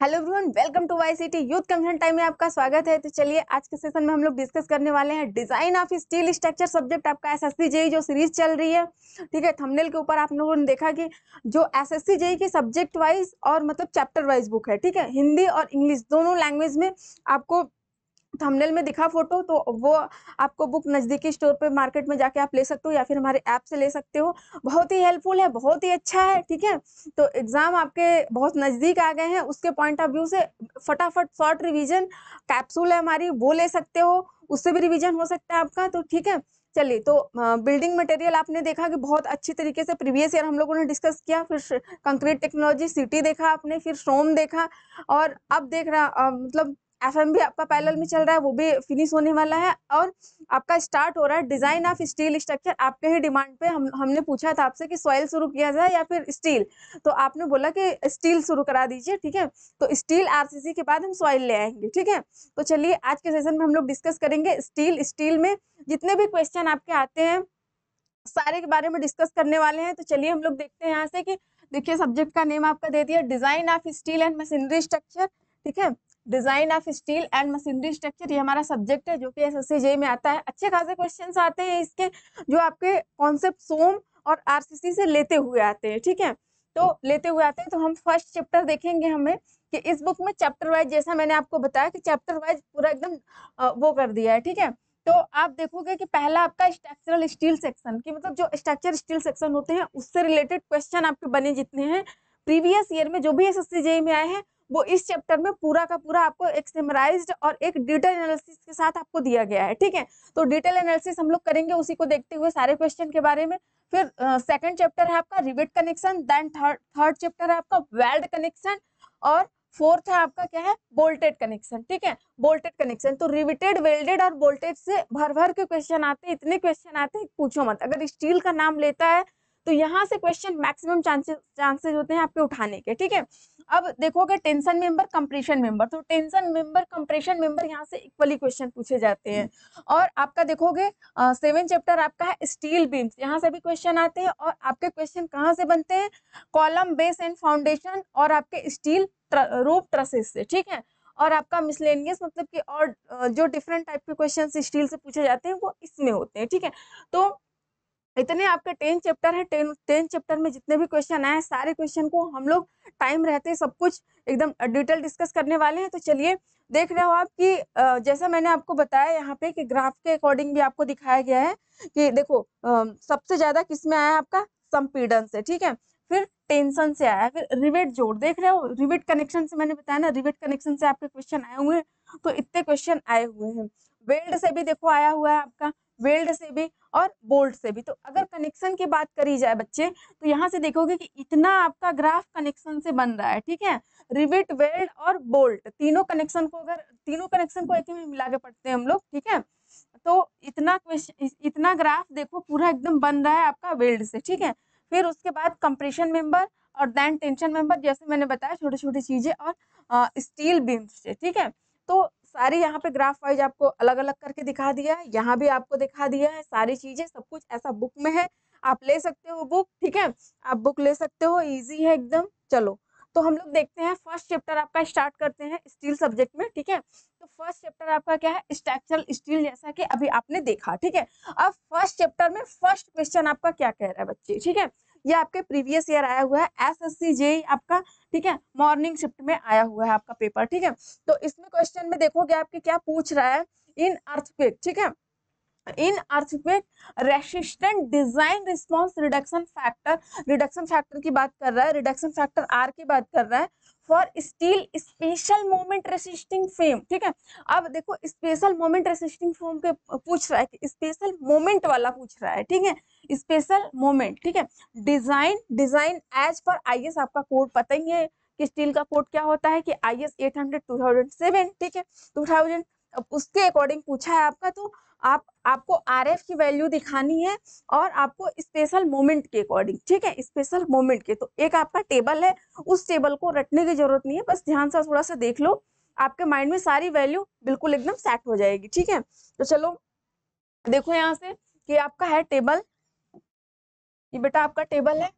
Hello everyone, welcome to YCT youth convention time में आपका स्वागत है। तो चलिए आज के सेशन में हम लोग डिस्कस करने वाले हैं design of steel structure subject आपका एसएससी जेई जो सीरीज चल रही है। ठीक है, थंबनेल के ऊपर आप लोगों ने देखा कि जो एसएससी जेई की सब्जेक्ट वाइज और मतलब चैप्टर वाइज बुक है। ठीक है, हिंदी और इंग्लिश दोनों लैंग्वेज में आपको थंबनेल में दिखा फोटो, तो वो आपको बुक नज़दीकी स्टोर पे मार्केट में जाके आप ले सकते हो या फिर हमारे ऐप से ले सकते हो। बहुत ही हेल्पफुल है, बहुत ही अच्छा है। ठीक है, तो एग्जाम आपके बहुत नज़दीक आ गए हैं, उसके पॉइंट ऑफ व्यू से फटाफट शॉर्ट रिवीजन कैप्सूल है हमारी, वो ले सकते हो, उससे भी रिवीजन हो सकता है आपका। तो ठीक है, चलिए। तो बिल्डिंग मटेरियल आपने देखा कि बहुत अच्छी तरीके से प्रीवियस ईयर हम लोगों ने डिस्कस किया, फिर कंक्रीट टेक्नोलॉजी सिटी देखा आपने, फिर सोम देखा, और अब देख रहा मतलब एफएमबी आपका पैरेलल में चल रहा है, वो भी फिनिश होने वाला है। और आपका स्टार्ट हो रहा है डिजाइन ऑफ स्टील स्ट्रक्चर। आपके ही डिमांड पे हमने पूछा था आपसे कि सॉइल शुरू किया जाए या फिर स्टील, तो आपने बोला कि स्टील शुरू करा दीजिए। ठीक है, तो स्टील आरसीसी के बाद हम सॉइल ले आएंगे। ठीक है, तो चलिए आज के सेशन में हम लोग डिस्कस करेंगे स्टील में जितने भी क्वेश्चन आपके आते हैं सारे के बारे में डिस्कस करने वाले हैं। तो चलिए हम लोग देखते हैं यहाँ से कि देखिए सब्जेक्ट का नेम आपका दे दिया design of steel and machinery structure. ठीक है, design of steel and machinery structure ये हमारा सब्जेक्ट है जो कि एसएससी जेईई में आता है। अच्छे खासे क्वेश्चंस आते हैं इसके, जो आपके कॉन्सेप्ट सोम और आरसीसी से लेते हुए आते हैं। ठीक है, तो लेते हुए आते हैं। तो हम फर्स्ट चैप्टर देखेंगे हमें कि इस बुक में चैप्टर वाइज, जैसा मैंने आपको बताया कि चैप्टर वाइज पूरा एकदम वो कर दिया है। ठीक है, तो आप देखोगे कि पहला आपका स्ट्रक्चरल स्टील सेक्शन की मतलब जो स्ट्रक्चर स्टील सेक्शन होते हैं उससे रिलेटेड क्वेश्चन आपके बने जितने हैं प्रीवियस ईयर में जो भी एसएससी जेईई में आए हैं, वो इस चैप्टर में पूरा का पूरा आपको एक समराइज्ड और एक डिटेल एनालिसिस के साथ आपको दिया गया है। ठीक है, तो डिटेल एनालिसिस हम लोग करेंगे उसी को देखते हुए सारे क्वेश्चन के बारे में। फिर सेकंड चैप्टर है आपका rivet connection, then third chapter है आपका वेल्ड कनेक्शन, और फोर्थ है आपका क्या है बोल्टेड कनेक्शन। ठीक है, बोल्टेड कनेक्शन। तो रिवेटेड, वेल्डेड और बोल्टेड से भर भर के क्वेश्चन आते हैं, इतने क्वेश्चन आते हैं पूछो मत। अगर स्टील का नाम लेता है तो यहाँ से क्वेश्चन मैक्सिमम चांसेस होते हैं आपके उठाने के। ठीक है, अब देखोगे टेंशन मेंबर, कंप्रेशन मेंबर, तो टेंशन मेंबर, कंप्रेशन मेंबर यहाँ से इक्वली क्वेश्चन पूछे जाते हैं। और आपका देखोगे 7 चैप्टर आपका है स्टील बीम्स, यहाँ से भी क्वेश्चन आते हैं। और आपके क्वेश्चन कहाँ से बनते हैं, कॉलम, बेस एंड फाउंडेशन और आपके स्टील रूफ ट्रसेस से। ठीक है, और आपका मिसलेनियस मतलब कि और जो डिफरेंट टाइप के क्वेश्चन स्टील से पूछे जाते हैं वो इसमें होते हैं। ठीक है, तो इतने आपके 10 चैप्टर है। 10 चैप्टर में जितने भी क्वेश्चन आए सारे क्वेश्चन को हम लोग टाइम रहते सब कुछ एकदम डिटेल डिस्कस करने वाले हैं। तो चलिए देख रहे हो आप कि जैसा मैंने आपको बताया यहाँ पे कि ग्राफ के अकॉर्डिंग भी आपको दिखाया गया है कि देखो सबसे ज्यादा किस में आया आपका संपीड़न से। ठीक है, फिर टेंशन से आया, फिर रिवेट जोड़, देख रहे हो रिवेट कनेक्शन से, मैंने बताया ना रिवेट कनेक्शन से आपके क्वेश्चन आए हुए हैं। तो इतने क्वेश्चन आए हुए हैं। वेल्ड से भी देखो आया हुआ है आपका, वेल्ड से भी और बोल्ट से भी। तो अगर कनेक्शन की बात करी जाए बच्चे, तो यहाँ से देखोगे कि इतना आपका ग्राफ कनेक्शन से बन रहा है। ठीक है, रिवेट, वेल्ड और बोल्ट तीनों कनेक्शन को, अगर तीनों कनेक्शन को एक ही में मिला के पढ़ते हैं हम लोग। ठीक है, तो इतना क्वेश्चन, इतना ग्राफ देखो पूरा एकदम बन रहा है आपका वेल्ड से। ठीक है, फिर उसके बाद कंप्रेशन मेंबर और देन टेंशन मेंबर, जैसे मैंने बताया छोटी छोटी चीजें, और स्टील बीम से। ठीक है, तो सारी यहाँ पे ग्राफ वाइज आपको अलग अलग करके दिखा दिया है, यहाँ भी आपको दिखा दिया है सारी चीजें, सब कुछ ऐसा बुक में है। आप ले सकते हो बुक। ठीक है, आप बुक ले सकते हो, इजी है एकदम। चलो तो हम लोग देखते हैं फर्स्ट चैप्टर आपका स्टार्ट करते हैं स्टील सब्जेक्ट में। ठीक है, तो फर्स्ट चैप्टर आपका क्या है स्ट्रक्चरल स्टील, जैसा कि अभी आपने देखा। ठीक है, अब फर्स्ट चैप्टर में फर्स्ट क्वेश्चन आपका क्या कह रहा है बच्चे। ठीक है, ये आपके प्रीवियस ईयर आया हुआ है एसएससी जेईई आपका। ठीक है, मॉर्निंग शिफ्ट में आया हुआ है आपका पेपर। ठीक है, तो इसमें क्वेश्चन में देखोगे आपके क्या पूछ रहा है, इन अर्थक्वेक। ठीक है, in earthquake resistant design response reduction factor की बात कर रहा है, रिडक्शन फैक्टर आर की बात कर रहा है for steel special moment resisting frame. ठीक है, अब देखो स्पेशल मोमेंट रेसिस्टिंग फ्रेम के पूछ रहा है कि स्पेशल मोमेंट वाला पूछ रहा है। ठीक है, स्पेशल मोमेंट। ठीक है, डिजाइन एज पर आईएस, आपका कोड पता ही है कि स्टील का कोड क्या होता है कि आईएस 800 2007। ठीक है, 2000, अब उसके अकॉर्डिंग पूछा है आपका। तो आपको आरएफ की वैल्यू दिखानी है और आपको स्पेशल मोमेंट के अकॉर्डिंग। ठीक है, स्पेशल मोमेंट के, तो एक आपका टेबल है, उस टेबल को रटने की जरूरत नहीं है, बस ध्यान से थोड़ा सा देख लो, आपके माइंड में सारी वैल्यू बिल्कुल एकदम सेट हो जाएगी। ठीक है, तो चलो देखो यहाँ से कि आपका है टेबल, ये बेटा आपका टेबल है।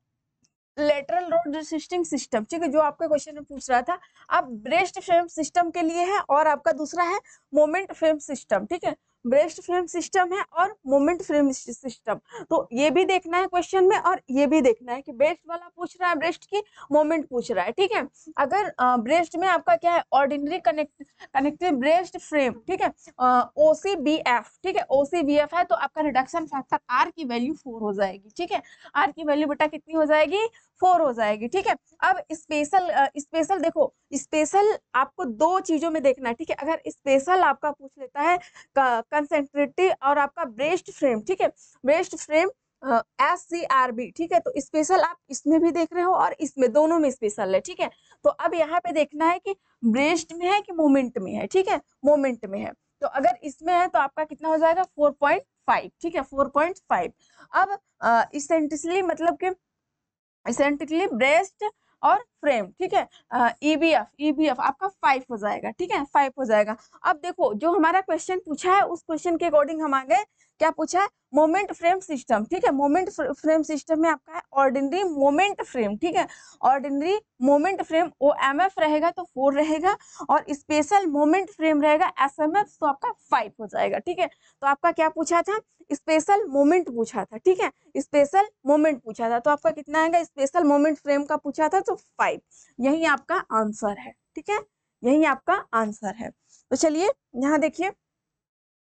लेटरल रोड रेसिस्टिंग सिस्टम, ठीक है, जो आपके क्वेश्चन में पूछ रहा था। अब ब्रेस्ट फ्रेम सिस्टम के लिए है और आपका दूसरा है मोमेंट फ्रेम सिस्टम, ठीक है। ब्रेस्ट फ्रेम सिस्टम है और मोमेंट फ्रेम सिस्टम, तो ये भी देखना है क्वेश्चन में और ये भी देखना है कि ब्रेस्ट वाला पूछ रहा है ब्रेस्ट की, मोमेंट पूछ रहा है, ठीक है। अगर ब्रेस्ट में आपका क्या है, ऑर्डिनरी कनेक्टिव ब्रेस्ट फ्रेम, ठीक है, OCBF, ठीक है, OCBF है, तो आपका रिडक्शन फैक्टर आर की वैल्यू 4 हो जाएगी, ठीक है। आर की वैल्यू बेटा कितनी हो जाएगी, 4 हो जाएगी, ठीक है। अब स्पेशल देखो, स्पेशल आपको दो चीजों में देखना है, ठीक है। अगर स्पेशल आपका पूछ लेता है कंसेंट्रेटिव और आपका ब्रेस्ट फ्रेम, ठीक है, ब्रेस्ट फ्रेम SCRB, ठीक है, तो स्पेशल आप इसमें भी देख रहे हो और इसमें, दोनों में स्पेशल है, ठीक है। तो अब यहाँ पे देखना है कि ब्रेस्ट में है कि मोमेंट में है, ठीक है, मोमेंट में है। तो अगर इसमें है तो आपका कितना हो जाएगा, 4.5, ठीक है, 4.5। अब इसेंट्रिकली मतलब कि इसेंट्रिकली ब्रेस्ट और फ्रेम, ठीक है, EBF आपका 5 हो जाएगा, ठीक है, 5 हो जाएगा। अब देखो जो हमारा क्वेश्चन पूछा है उस क्वेश्चन के अकॉर्डिंग हम आ गए, क्या पूछा है, मोमेंट फ्रेम सिस्टम, ठीक है। मोमेंट फ्रेम सिस्टम में आपका है ऑर्डिनरी मोमेंट फ्रेम, ठीक है, ऑर्डिनरी मोमेंट फ्रेम OMF रहेगा तो 4 रहेगा, और स्पेशल मोमेंट फ्रेम रहेगा SMF, तो आपका 5 हो जाएगा, ठीक है। तो आपका क्या पूछा था, स्पेशल मोमेंट पूछा था, ठीक है, स्पेशल मोमेंट पूछा था, तो आपका कितना आएगा, स्पेशल मोमेंट फ्रेम का पूछा था तो 5, यही आपका आंसर है, ठीक है, यही आपका आंसर है। तो चलिए यहाँ देखिए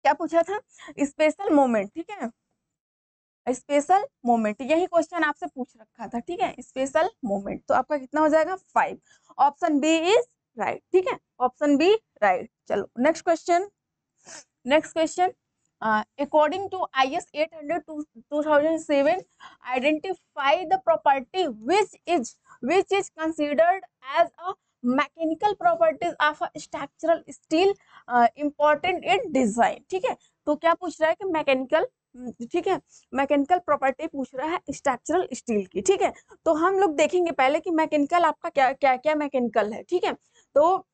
क्या पूछा था, स्पेशल मोमेंट, ठीक है, स्पेशल मोमेंट, यही क्वेश्चन आपसे पूछ रखा था, ठीक है, स्पेशल मोमेंट, तो आपका कितना हो जाएगा, 5। ऑप्शन बी इज राइट, ठीक है, ऑप्शन बी राइट। चलो next question, next question, according to IS 800 2007, identify the property which is considered as a mechanical properties of a structural steel important in design, ठीक है। तो क्या पूछ रहा है कि मैकेनिकल, ठीक है, मैकेनिकल प्रॉपर्टी पूछ रहा है स्ट्रक्चरल स्टील की, ठीक है। तो हम लोग देखेंगे पहले कि मैकेनिकल आपका क्या क्या क्या मैकेनिकल है, ठीक है। तो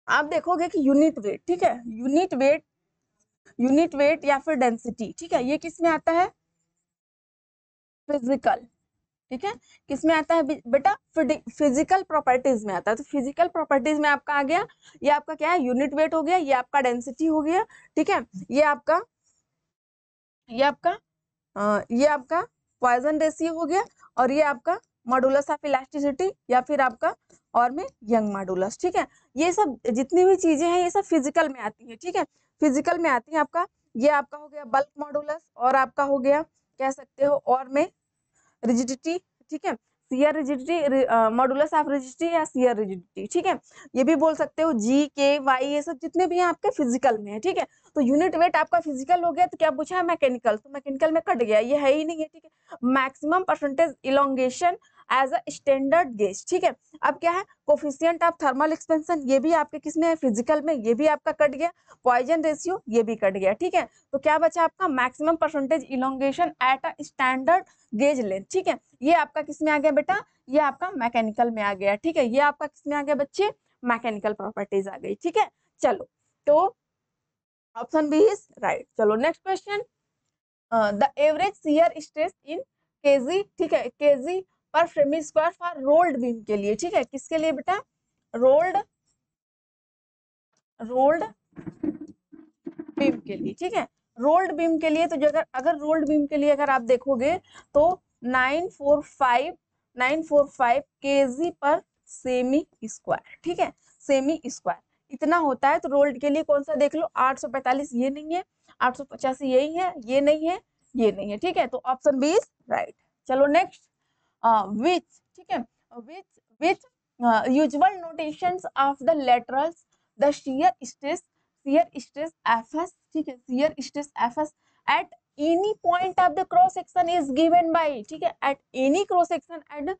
आप देखोगे कि यूनिट वेट, ठीक है, यूनिट वेट या फिर डेंसिटी, ठीक है, ये किस में आता है, फिजिकल, ठीक है, किस में आता है बेटा, फिजिकल प्रॉपर्टीज में आता है। तो फिजिकल प्रॉपर्टीज में आपका आ गया, ये आपका क्या है, यूनिट वेट हो गया, ये आपका डेंसिटी हो गया, ठीक है, ये आपका ये आपका पॉइजन रेशियो हो गया, और ये आपका मॉडुलस ऑफ इलास्टिसिटी या फिर आपका और में यंग मॉडुलस, ठीक है। ये सब जितनी भी चीजें हैं ये सब फिजिकल में आती है, ठीक है, फिजिकल में आती है। आपका ये आपका हो गया बल्क मॉडुलस, और आपका हो गया कह सकते हो और में रिजिडिटी, ठीक है, shear rigidity, modulus of rigidity या शियर रिजिडिटी, ठीक है, ये भी बोल सकते हो, GKY, ये सब जितने भी हैं आपके फिजिकल में है, ठीक है। तो यूनिट वेट आपका फिजिकल हो गया, तो क्या पूछा है, मैकेनिकल, तो मैकेनिकल में कट गया, ये है ही नहीं है, ठीक है। Maximum percentage elongation as a standard gauge, ठीक है। अब क्या है, कोफिशिएंट ऑफ थर्मल एक्सपेंशन, ये भी आपके किसमें है, फिजिकल में, ये भी आपका कट गया। पॉइजन रेशियो ये भी कट गया, ठीक है। तो क्या बचा आपका, maximum percentage elongation at a standard gauge length, ठीक है, ये आपका किस में आ गया बेटा, ये आपका मैकेनिकल में आ गया, ठीक है, ये आपका किस में आ गया बच्चे, मैकेनिकल प्रॉपर्टीज आ गई, ठीक है। चलो तो ऑप्शन बी इज राइट। चलो next question, the average shear stress in KG, ठीक है, केजी पर frame square for rolled beam के लिए, ठीक है, किसके लिए बेटा, रोल्ड रोल्ड बीम के लिए, ठीक है, रोल्ड बीम के लिए। तो अगर रोल्ड बीम के लिए अगर आप देखोगे तो 945 केजी पर सेमी स्क्वायर, ठीक है, सेमी स्क्वायर इतना होता है। तो रोल्ड के लिए कौन सा देख लो, 845 ये नहीं है, 885 यही है, ये नहीं है, ये नहीं है, ठीक है। तो ऑप्शन बी इज राइट। चलो नेक्स्ट, विच, ठीक है, which usual notations of the laterals, the shear stress Fs, ठीक है, shear stress Fs at any point of the cross section is given by, ठीक है, at any cross section and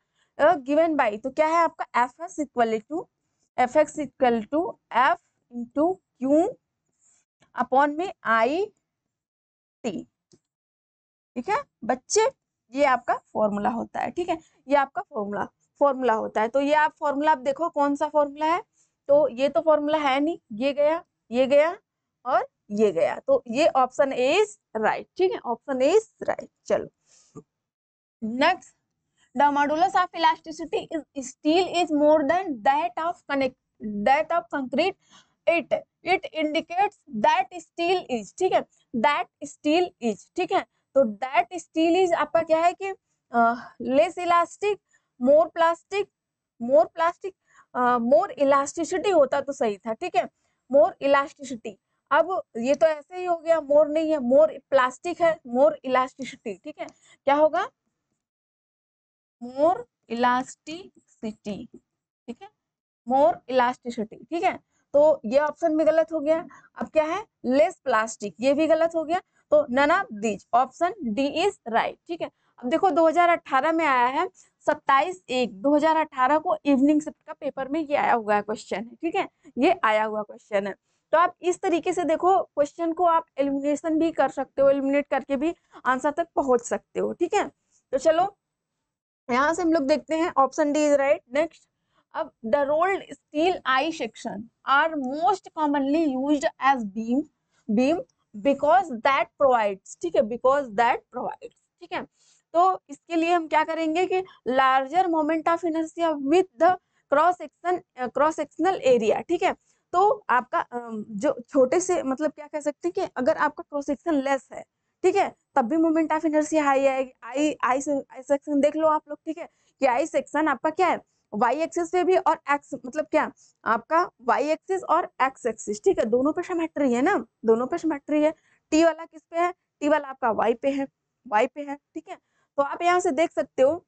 given by, तो क्या है आपका Fs equal to Fx equal to F into Q upon में I T, ठीक है बच्चे, ये आपका फॉर्मूला होता है, ठीक है, ये आपका फॉर्मूला होता है। तो ये आप फॉर्मूला आप देखो कौन सा फॉर्मूला है, तो ये तो फॉर्मूला है नहीं, ये गया, ये गया और ये गया, तो ये ऑप्शन ए इज राइट, ठीक है, ऑप्शन ए इज राइट। चलो next, the modulus of elasticity is steel is more than that of concrete, it indicates that steel is, ठीक है, दैट स्टील इज, ठीक है। तो दैट स्टील इज आपका क्या है कि लेस इलास्टिक, मोर प्लास्टिक, मोर इलास्टिसिटी होता तो सही था, ठीक है, मोर इलास्टिसिटी। अब ये तो ऐसे ही हो गया, मोर नहीं है, मोर प्लास्टिक है, मोर इलास्टिसिटी, ठीक है, क्या होगा, मोर इलास्टिसिटी, ठीक है, मोर इलास्टिसिटी, ठीक है। तो ये ऑप्शन भी गलत हो गया। अब क्या है, लेस प्लास्टिक, ये भी गलत हो गया। तो none of these, option D is right, ठीक है। अब देखो 2018 में आया है, 27/1/2018 को इवनिंग शिफ्ट का पेपर में ये आया हुआ है क्वेश्चन है, ठीक है, ये आया हुआ क्वेश्चन है। तो आप इस तरीके से देखो क्वेश्चन को आप एलिमिनेशन भी कर सकते हो, एलिमिनेट करके भी आंसर तक पहुंच सकते हो, ठीक है। तो चलो यहाँ से हम लोग देखते हैं, option D is right. Next, अब the rolled steel I section are most commonly used as beam because that provides, ठीक है, बिकॉज दैट प्रोवाइड्स, ठीक है। तो इसके लिए हम क्या करेंगे कि larger moment of inertia with the cross sectional area, ठीक है। तो आपका जो छोटे से मतलब क्या कह सकते हैं कि अगर आपका क्रॉस सेक्शन लेस है, ठीक है, तब भी मोमेंट ऑफ इनर्शिया हाई आएगी। आई सेक्शन देख लो आप लोग, ठीक है, कि आई सेक्शन आपका क्या है, वाई एक्सिस पे भी और एक्स मतलब क्या आपका वाई एक्सिस और एक्स एक्सिस, ठीक है, दोनों पे सिमेट्री है ना, दोनों पे सिमेट्री है। टी वाला किस पे है, टी वाला आपका वाई पे है, वाई पे है, ठीक है। तो आप यहाँ से देख सकते हो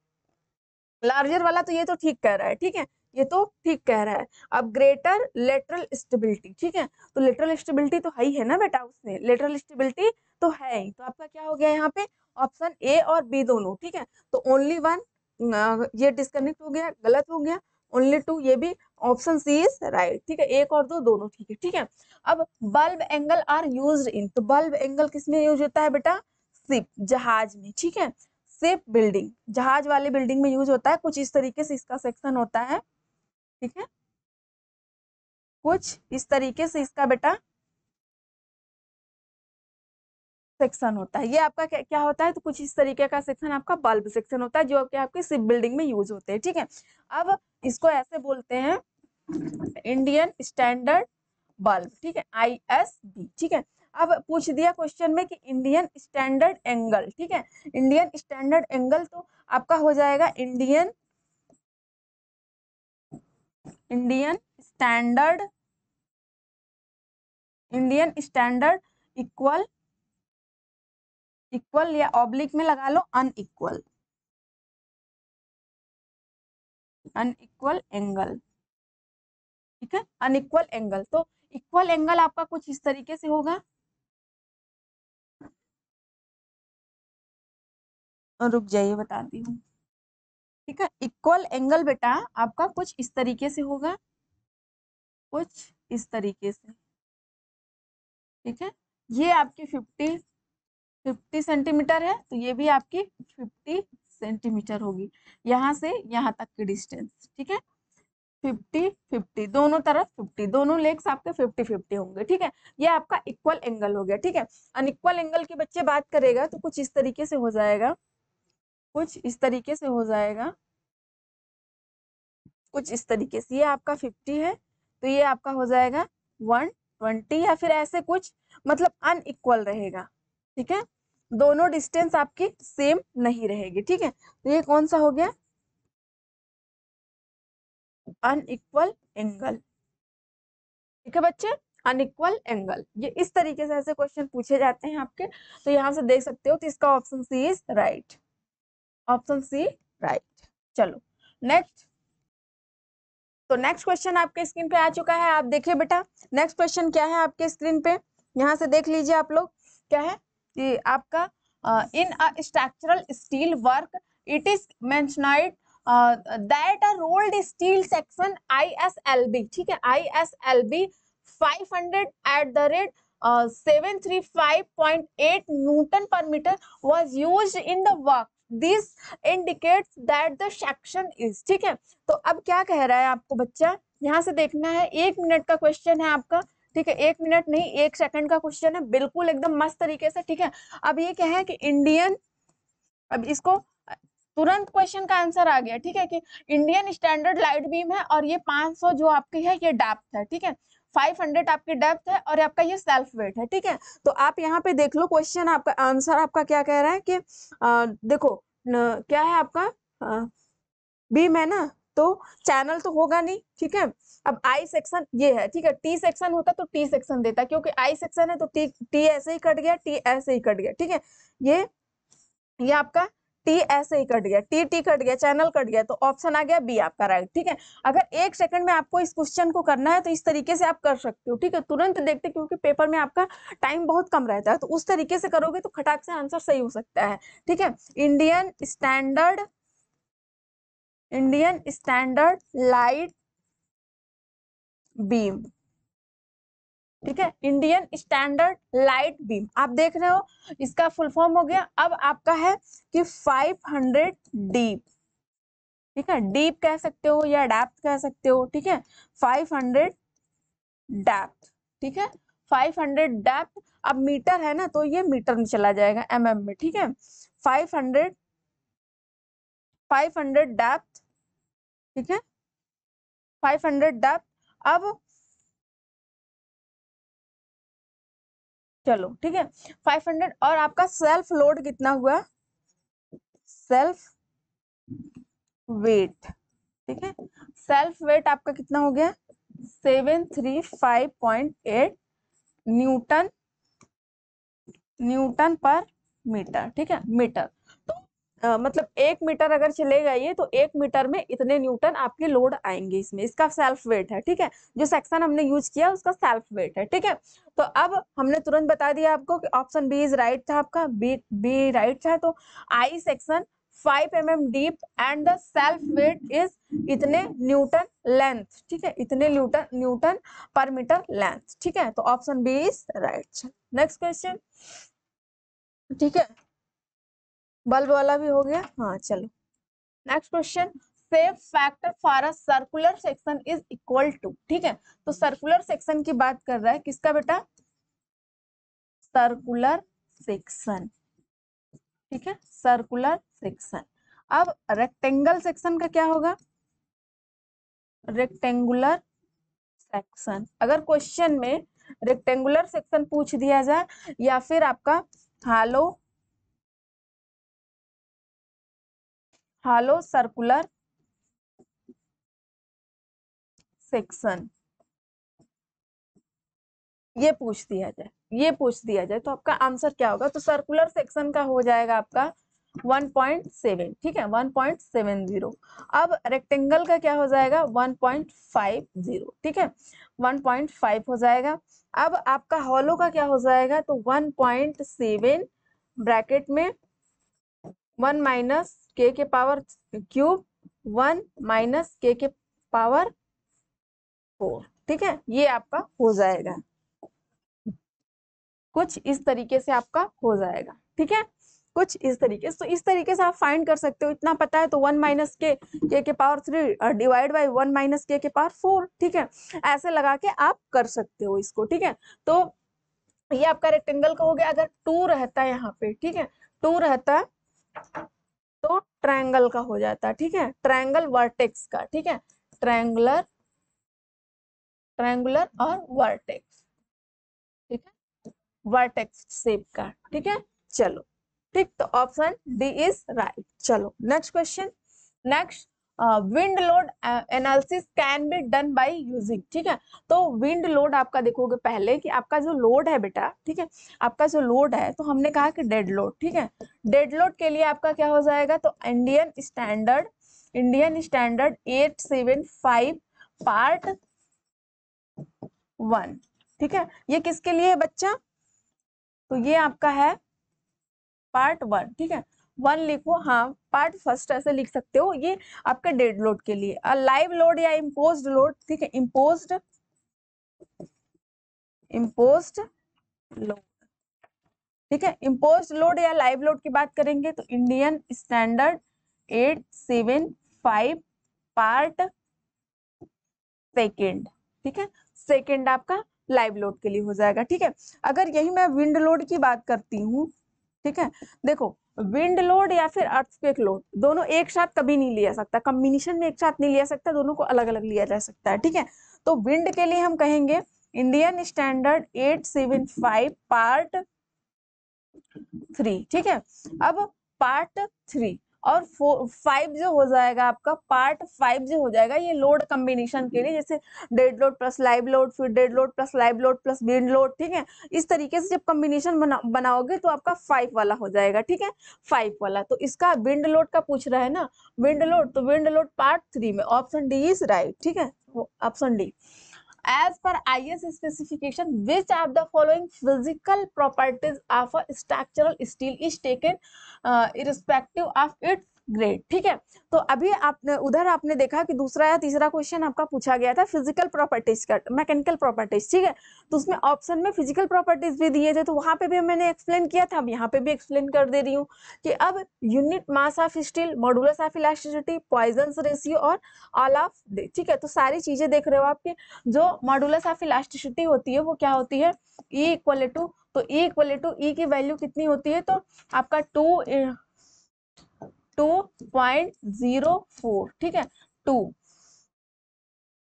लार्जर वाला तो ये तो ठीक कह रहा है, ठीक है, ये तो ठीक कह रहा है। अब ग्रेटर लेटरल स्टेबिलिटी, ठीक है, तो लेटरल स्टेबिलिटी तो है ही है ना बेटा, उसमें लेटरल स्टेबिलिटी तो है ही। तो आपका क्या हो गया यहाँ पे, ऑप्शन ए और बी दोनों, ठीक है। तो ओनली वन ये डिस्कनेक्ट हो गया, गलत हो गया, ओनली टू ये भी, ऑप्शन सी इज राइट, ठीक है, एक और दो दोनों ठीक है, ठीक है। अब bulb angle are used in, तो बल्ब एंगल किसमें यूज होता है बेटा, शिप, जहाज में, ठीक है, शिप बिल्डिंग, जहाज वाले बिल्डिंग में यूज होता है। कुछ इस तरीके से इसका सेक्शन होता है, ठीक है, कुछ इस तरीके से इसका बेटा सेक्शन होता है। ये आपका क्या होता है, तो कुछ इस तरीके का सेक्शन आपका बल्ब सेक्शन होता है, जो कि आपके शिप बिल्डिंग में यूज होते हैं, ठीक है। अब इसको ऐसे बोलते हैं इंडियन स्टैंडर्ड बल्ब, ठीक है, ISB, ठीक है। अब पूछ दिया क्वेश्चन में कि इंडियन स्टैंडर्ड एंगल, ठीक है, इंडियन स्टैंडर्ड एंगल तो आपका हो जाएगा Indian standard, Indian standard equal, equal या ऑब्लिक में लगा लो अनइक्वल, अनइक्वल एंगल, ठीक है, अनइक्वल एंगल। तो इक्वल एंगल आपका कुछ इस तरीके से होगा, रुक जाइए बताती हूँ, ठीक है। इक्वल एंगल बेटा आपका कुछ इस तरीके से होगा, कुछ इस तरीके से, ठीक है। ये आपकी 50 सेंटीमीटर है, तो ये भी आपकी 50 सेंटीमीटर होगी, यहाँ से यहाँ तक की डिस्टेंस, ठीक है, 50-50 दोनों तरफ 50, दोनों लेग्स आपके 50-50 होंगे, ठीक है। ये आपका इक्वल एंगल हो गया, ठीक है। अनइक्वल एंगल की बच्चे बात करेगा तो कुछ इस तरीके से हो जाएगा, कुछ इस तरीके से हो जाएगा, कुछ इस तरीके से। ये आपका 50 है, तो ये आपका हो जाएगा 120 या फिर ऐसे कुछ, मतलब अनइक्वल रहेगा, ठीक है, दोनों डिस्टेंस आपकी सेम नहीं रहेगी, ठीक है। तो ये कौन सा हो गया, अनइक्वल एंगल, ठीक है बच्चे, अनइक्वल एंगल। ये इस तरीके से ऐसे क्वेश्चन पूछे जाते हैं आपके, तो यहाँ से देख सकते हो। तो इसका option C is right, option C right. चलो नेक्स्ट, तो नेक्स्ट क्वेश्चन आपके स्क्रीन पे आ चुका है, आप देखिए बेटा नेक्स्ट क्वेश्चन क्या है आपके स्क्रीन पे, यहाँ से देख लीजिए आप लोग, क्या है कि आपका in a structural steel work it is mentioned that a rolled steel section ISLB, ठीक है, ISLB 500 at the rate 735.8 newton per metre was used in the work, this indicates that the section is, ठीक है। तो अब क्या कह रहा है आपको बच्चा, यहाँ से देखना है, 1 मिनट का क्वेश्चन है आपका, ठीक है, 1 मिनट नहीं 1 सेकंड का क्वेश्चन है, बिल्कुल एकदम मस्त तरीके से, ठीक है। अब ये क्या है कि इंडियन, अब इसको तुरंत क्वेश्चन का आंसर आ गया, ठीक है, कि इंडियन स्टैंडर्ड लाइट बीम है और ये 500 जो आपकी है ये डेप्थ है, ठीक है, 500 आपकी डेप्थ है और आपका ये सेल्फ वेट है, ठीक है। तो आप यहाँ पे देख लो क्वेश्चन, आपका आंसर आपका क्या कह रहा है कि देखो क्या है आपका बीम है ना, तो चैनल तो होगा नहीं, ठीक है। अब आई सेक्शन ये है, ठीक है, टी सेक्शन होता तो टी सेक्शन देता, क्योंकि आई सेक्शन है तो टी टी ऐसे ही कट गया, टी ऐसे ही कट गया, ठीक है। ये आपका टी ऐसे ही कट गया, टी टी कट गया, चैनल कट गया, तो ऑप्शन आ गया बी आपका राइट, ठीक है। अगर 1 सेकंड में आपको इस क्वेश्चन को करना है तो इस तरीके से आप कर सकते हो, ठीक है, तुरंत देखते, क्योंकि पेपर में आपका टाइम बहुत कम रहता है, तो उस तरीके से करोगे तो खटाक से आंसर सही हो सकता है, ठीक है। इंडियन स्टैंडर्ड लाइट बीम, ठीक है, इंडियन स्टैंडर्ड लाइट बीम, आप देख रहे हो इसका फुल फॉर्म हो गया। अब आपका है कि 500 डीप, ठीक है, डीप कह सकते हो या डेप्थ कह सकते हो, ठीक है, 500 डेप्थ, ठीक है, 500 डेप्थ। अब मीटर है ना, तो ये मीटर में चला जाएगा mm में, ठीक है, 500 डेप्थ, ठीक है, 500 डेप्थ। अब चलो, ठीक है, 500 और आपका सेल्फ लोड कितना हुआ, सेल्फ वेट, ठीक है, सेल्फ वेट आपका कितना हो गया 735.8 न्यूटन, न्यूटन पर मीटर, ठीक है, मीटर। तो मतलब 1 मीटर अगर चलेगा ये, तो 1 मीटर में इतने न्यूटन आपके लोड आएंगे इसमें, इसका सेल्फ वेट है, ठीक है, जो सेक्शन हमने यूज किया उसका सेल्फ वेट है, ठीक है। तो अब हमने तुरंत बता दिया आपको कि ऑप्शन बी इज राइट था, आपका बी राइट था। तो I section 5 mm deep and the self weight is इतने न्यूटन लेंथ, ठीक है, इतने न्यूटन पर मीटर लेंथ, ठीक है, तो option B is right. Next question, ठीक है, बल्ब वाला भी हो गया, हाँ चलो next question, safe factor for a circular section is equal to, ठीक है, तो सर्कुलर सेक्शन की बात कर रहा है किसका बेटा, सर्कुलर सेक्शन, ठीक है, सर्कुलर सेक्शन। अब रेक्टेंगल सेक्शन का क्या होगा, रेक्टेंगुलर सेक्शन, अगर क्वेश्चन में रेक्टेंगुलर सेक्शन पूछ दिया जाए या फिर आपका हालो सर्कुलर सेक्शन ये पूछ दिया जाए तो आपका आंसर क्या होगा, तो सर्कुलर सेक्शन का हो जाएगा आपका 1.7, ठीक है, 1.70। अब रेक्टेंगल का क्या हो जाएगा 1.50, ठीक है, 1.5 हो जाएगा। अब आपका हॉलो का क्या हो जाएगा, तो 1.7 ब्रैकेट में 1 माइनस के पावर क्यूब 1 माइनस के पावर 4, ठीक है, ये आपका हो जाएगा, कुछ इस तरीके से आपका हो जाएगा, ठीक है, कुछ इस तरीके से। तो इस तरीके से आप फाइंड कर सकते हो, इतना पता है तो 1 माइनस के पावर 3 डिवाइड बाई 1 माइनस के पावर 4, ठीक है, ऐसे लगा के आप कर सकते हो इसको, ठीक है। तो ये आपका रेक्टेंगल का हो गया। अगर 2 रहता है यहाँ पे, ठीक है, 2 रहता तो ट्रायंगल का हो जाता, ठीक है, ट्रायंगल वर्टेक्स का, ठीक है, ट्रायंगुलर और वर्टेक्स, ठीक है, वर्टेक्स शेप का, ठीक है, चलो ठीक, तो ऑप्शन डी इज राइट। चलो next question, next wind load analysis can be done by using, ठीक है, तो विंड लोड आपका देखोगे पहले कि आपका जो लोड है बेटा, ठीक है, आपका जो लोड है तो हमने कहा कि डेड लोड, ठीक है, डेड लोड के लिए आपका क्या हो जाएगा, तो इंडियन स्टैंडर्ड 875 पार्ट 1, ठीक है, ये किसके लिए है बच्चा, तो ये आपका है पार्ट 1, ठीक है, 1 लिखो, हाँ पार्ट फर्स्ट ऐसे लिख सकते हो, ये आपका डेड लोड के लिए। लाइव लोड या इम्पोज्ड लोड, ठीक है, इम्पोज्ड लोड, ठीक है, इम्पोज्ड लोड या लाइव लोड की बात करेंगे तो इंडियन स्टैंडर्ड 875 पार्ट सेकेंड, ठीक है, सेकेंड आपका लाइव लोड के लिए हो जाएगा, ठीक है। अगर यही मैं विंड लोड की बात करती हूँ, ठीक है, देखो विंड लोड या फिर अर्थक्वेक लोड, दोनों एक साथ कभी नहीं लिया सकता, कॉम्बिनेशन में एक साथ नहीं लिया सकता, दोनों को अलग अलग लिया जा सकता है, ठीक है। तो विंड के लिए हम कहेंगे इंडियन स्टैंडर्ड 875 पार्ट 3, ठीक है। अब पार्ट 3 और 5 जो हो जाएगा आपका, पार्ट 5 जो हो जाएगा ये लोड कॉम्बिनेशन के लिए, जैसे dead load plus live load, फिर dead load plus live load plus wind load, ठीक है। इस तरीके से जब कॉम्बिनेशन बनाओगे तो आपका 5 वाला हो जाएगा, ठीक है, 5 वाला। तो इसका विंड लोड का पूछ रहा है ना, विंड लोड, तो विंड लोड पार्ट 3 में ऑप्शन डी इज राइट, ठीक है, option D. As per IS specification, which of the following physical properties of a structural steel is taken irrespective of its grade, ठीक है। तो अभी आपने उधर आपने देखा कि दूसरा या तीसरा क्वेश्चन आपका पूछा गया था फिजिकल प्रॉपर्टीज का, मैकेनिकल प्रॉपर्टीज, ठीक है। तो उसमें ऑप्शन में फिजिकल प्रॉपर्टीज भी दिए थे, तो वहां पे भी मैंने एक्सप्लेन किया था, अब यहाँ पे भी एक्सप्लेन कर दे रही हूँ कि अब unit mass of steel, modulus of elasticity, Poisson's ratio और ऑल ऑफ दे, ठीक है। तो सारी चीजें देख रहे हो आपके, जो मॉडुलस ऑफ इलास्टिसिटी होती है वो क्या होती है, E इक्वल टू, तो E इक्वल टू E की वैल्यू कितनी होती है, तो आपका 2.04, ठीक है, 2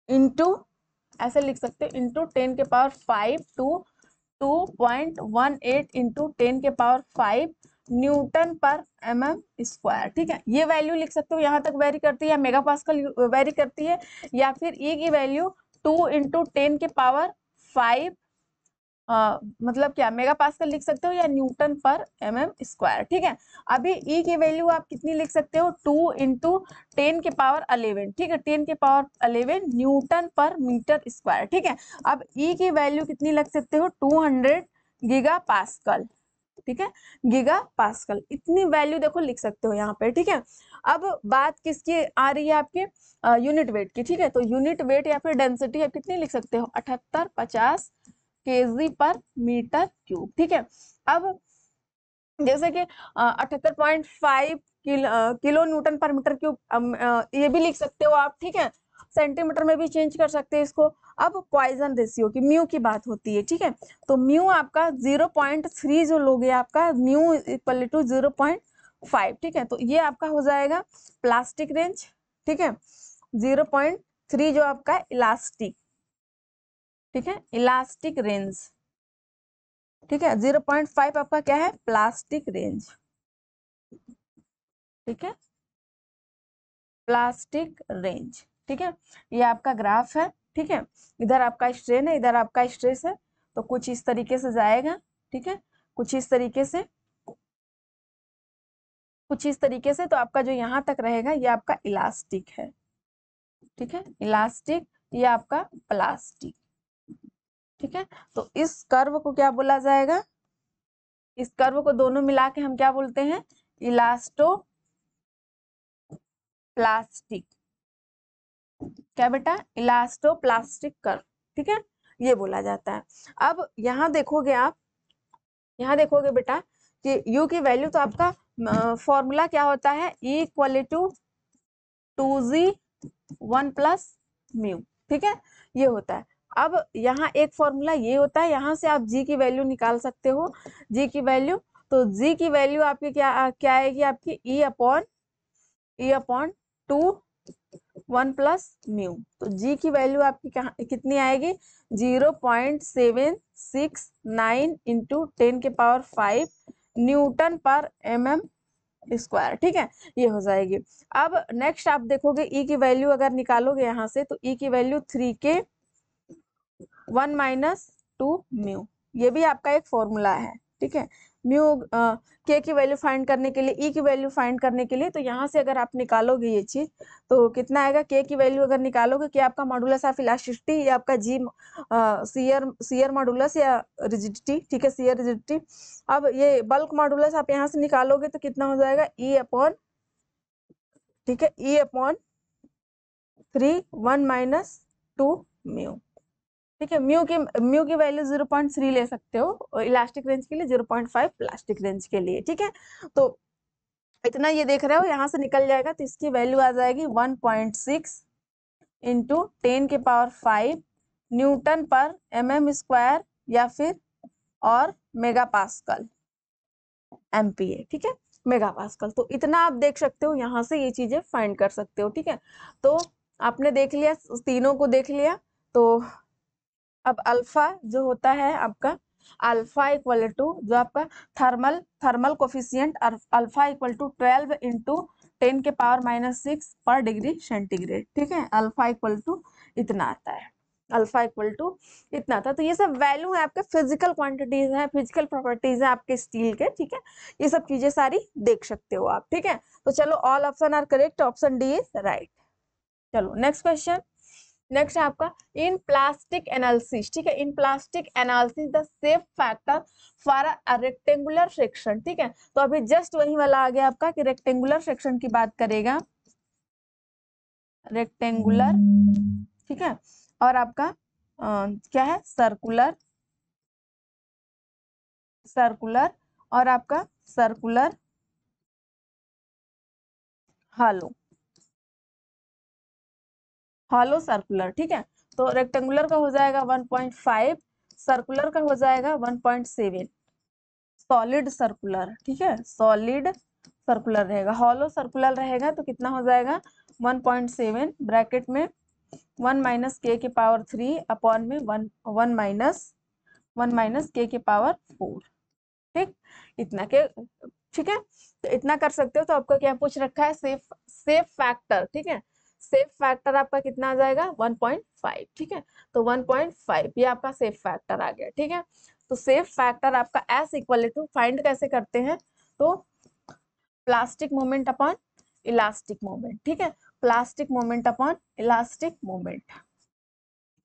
इंटू, ऐसे लिख सकते हैं, इंटू 10 के पावर 5 टू 2.18 इंटू 10 के पावर 5 न्यूटन पर mm स्क्वायर, ठीक है। ये वैल्यू लिख सकते हो, यहाँ तक वेरी करती है, या मेगा पास्कल वेरी करती है, या फिर E की वैल्यू 2 इंटू 10 के पावर 5 मतलब क्या मेगा पास्कल लिख सकते हो, या न्यूटन पर mm स्क्वायर, ठीक है। अभी E की वैल्यू आप कितनी लिख सकते हो, 2 इंटू 10 के पावर 11, ठीक है, 10 के power 11 Newton per metre square, ठीक है। अब E की वैल्यू कितनी लिख सकते हो, 200 गीगा पास्कल, ठीक है, गीगा पास्कल, इतनी वैल्यू देखो लिख सकते हो यहाँ पे, ठीक है। अब बात किसकी आ रही है, आपके यूनिट वेट की, ठीक है। तो यूनिट वेट या फिर डेंसिटी आप कितनी लिख सकते हो, 7850 केजी पर मीटर क्यूब, ठीक है। अब जैसे कि 78.5 kilo Newton per metre cube, ये भी लिख सकते हो आप, ठीक है, सेंटीमीटर में भी चेंज कर सकते हैं इसको। अब पॉइजन रेशियो की, म्यू की बात होती है, ठीक है। तो म्यू आपका 0.3 जो लोगे आपका, म्यू इक्वल टू 0.5, ठीक है। तो ये आपका हो जाएगा प्लास्टिक रेंज, ठीक है, 0.3 जो आपका इलास्टिक, ठीक है, इलास्टिक रेंज, ठीक है, 0.5 आपका क्या है, प्लास्टिक रेंज, ठीक है, प्लास्टिक रेंज, ठीक है। ये आपका ग्राफ है, ठीक है, इधर आपका स्ट्रेन है, इधर आपका स्ट्रेस है, तो कुछ इस तरीके से जाएगा, ठीक है, कुछ इस तरीके से, कुछ इस तरीके से, तो आपका जो यहाँ तक रहेगा ये आपका इलास्टिक है, ठीक है, इलास्टिक, ये आपका प्लास्टिक, ठीक है। तो इस कर्व को क्या बोला जाएगा, इस कर्व को दोनों मिला के हम क्या बोलते हैं, इलास्टो प्लास्टिक, क्या बेटा, इलास्टो प्लास्टिक कर्व, ठीक है, ये बोला जाता है। अब यहाँ देखोगे आप, यहाँ देखोगे बेटा कि U की वैल्यू, तो आपका फॉर्मूला क्या होता है, E equal to 2G1 plus mu, ठीक है, ये होता है। अब यहाँ एक फॉर्मूला ये होता है, यहाँ से आप G की वैल्यू निकाल सकते हो, G की वैल्यू, तो G की वैल्यू आपकी क्या आएगी, आपकी E अपॉन 2 1 प्लस म्यू, तो G की वैल्यू आपकी कितनी आएगी, 0.769 इंटू 10 के पावर 5 न्यूटन पर mm स्क्वायर, ठीक है, ये हो जाएगी। अब नेक्स्ट आप देखोगे E की वैल्यू अगर निकालोगे यहाँ से, तो E की वैल्यू 3K 1 माइनस 2 म्यू, ये भी आपका एक फॉर्मूला है, ठीक है। म्यू के की वैल्यू फाइंड करने के लिए, ई की वैल्यू फाइंड करने के लिए, तो यहाँ से अगर आप निकालोगे ये चीज, तो कितना आएगा, के की वैल्यू अगर निकालोगे, कि आपका मॉडुलस ऑफ इलास्टिसिटी, ये आपका जी शियर मॉडुलस या रिजिडिटी, ठीक है, शियर रिजिडिटी। अब ये बल्क मॉडुलस आप यहाँ से निकालोगे तो कितना हो जाएगा, ई अपॉन, ठीक है, ई अपॉन 3 1 माइनस 2 म्यू, ठीक है। म्यू की वैल्यू 0.3 ले सकते हो इलास्टिक रेंज के लिए, 0.5 प्लास्टिक रेंज के लिए, ठीक है। तो इतना ये देख रहे हो, यहाँ से निकल जाएगा, तो इसकी वैल्यू आ जाएगी 1.6 इंटू 10 के पावर 5 न्यूटन पर mm स्क्वायर, या फिर और मेगा पास्कल MPa, ठीक है। मेगापास्कल। तो इतना आप देख सकते हो, यहाँ से ये चीजें फाइंड कर सकते हो। ठीक है, तो आपने देख लिया, तीनों को देख लिया। तो अब अल्फा जो होता है आपका, अल्फा इक्वल टू जो आपका thermal thermal coefficient alpha equal to 12 into 10⁻⁻6 पर डिग्री सेंटीग्रेड। ठीक है, अल्फा इक्वल टू इतना आता है, अल्फा इक्वल टू इतना था। तो ये सब वैल्यू है आपके, फिजिकल क्वांटिटीज है, फिजिकल प्रॉपर्टीज है आपके स्टील के। ठीक है, ये सब चीजें सारी देख सकते हो आप। ठीक है, तो चलो all option are correct, option D is right. चलो नेक्स्ट क्वेश्चन। नेक्स्ट है आपका इन प्लास्टिक एनालिसिस। ठीक है, in plastic analysis the safe factor for a rectangular section. ठीक है, तो अभी जस्ट वही वाला आ गया आपका कि रेक्टेंगुलर सेक्शन की बात करेगा, रेक्टेंगुलर। ठीक है, और आपका क्या है, सर्कुलर, सर्कुलर, और आपका सर्कुलर हालो, हॉलो सर्कुलर। ठीक है, तो रेक्टेंगुलर का हो जाएगा 1.5, सर्कुलर का हो जाएगा 1.7, सॉलिड सर्कुलर। ठीक है, सॉलिड सर्कुलर रहेगा। हॉलो सर्कुलर रहेगा तो कितना हो जाएगा, 1.7 ब्रैकेट में 1 माइनस के की पावर 3 अपॉन में 1 माइनस के की पावर 4। ठीक, इतना के, ठीक है, तो इतना कर सकते हो। तो आपको क्या पूछ रखा है, सेफ सेफ फैक्टर। ठीक है, सेफ फैक्टर आपका कितना आ जाएगा, 1.5। ठीक है, तो 1.5 ये आपका सेफ फैक्टर आ गया। ठीक है, तो सेफ फैक्टर आपका एस इक्वल टू फाइंड कैसे करते हैं, तो plastic moment upon elastic moment. ठीक है, plastic moment upon elastic moment,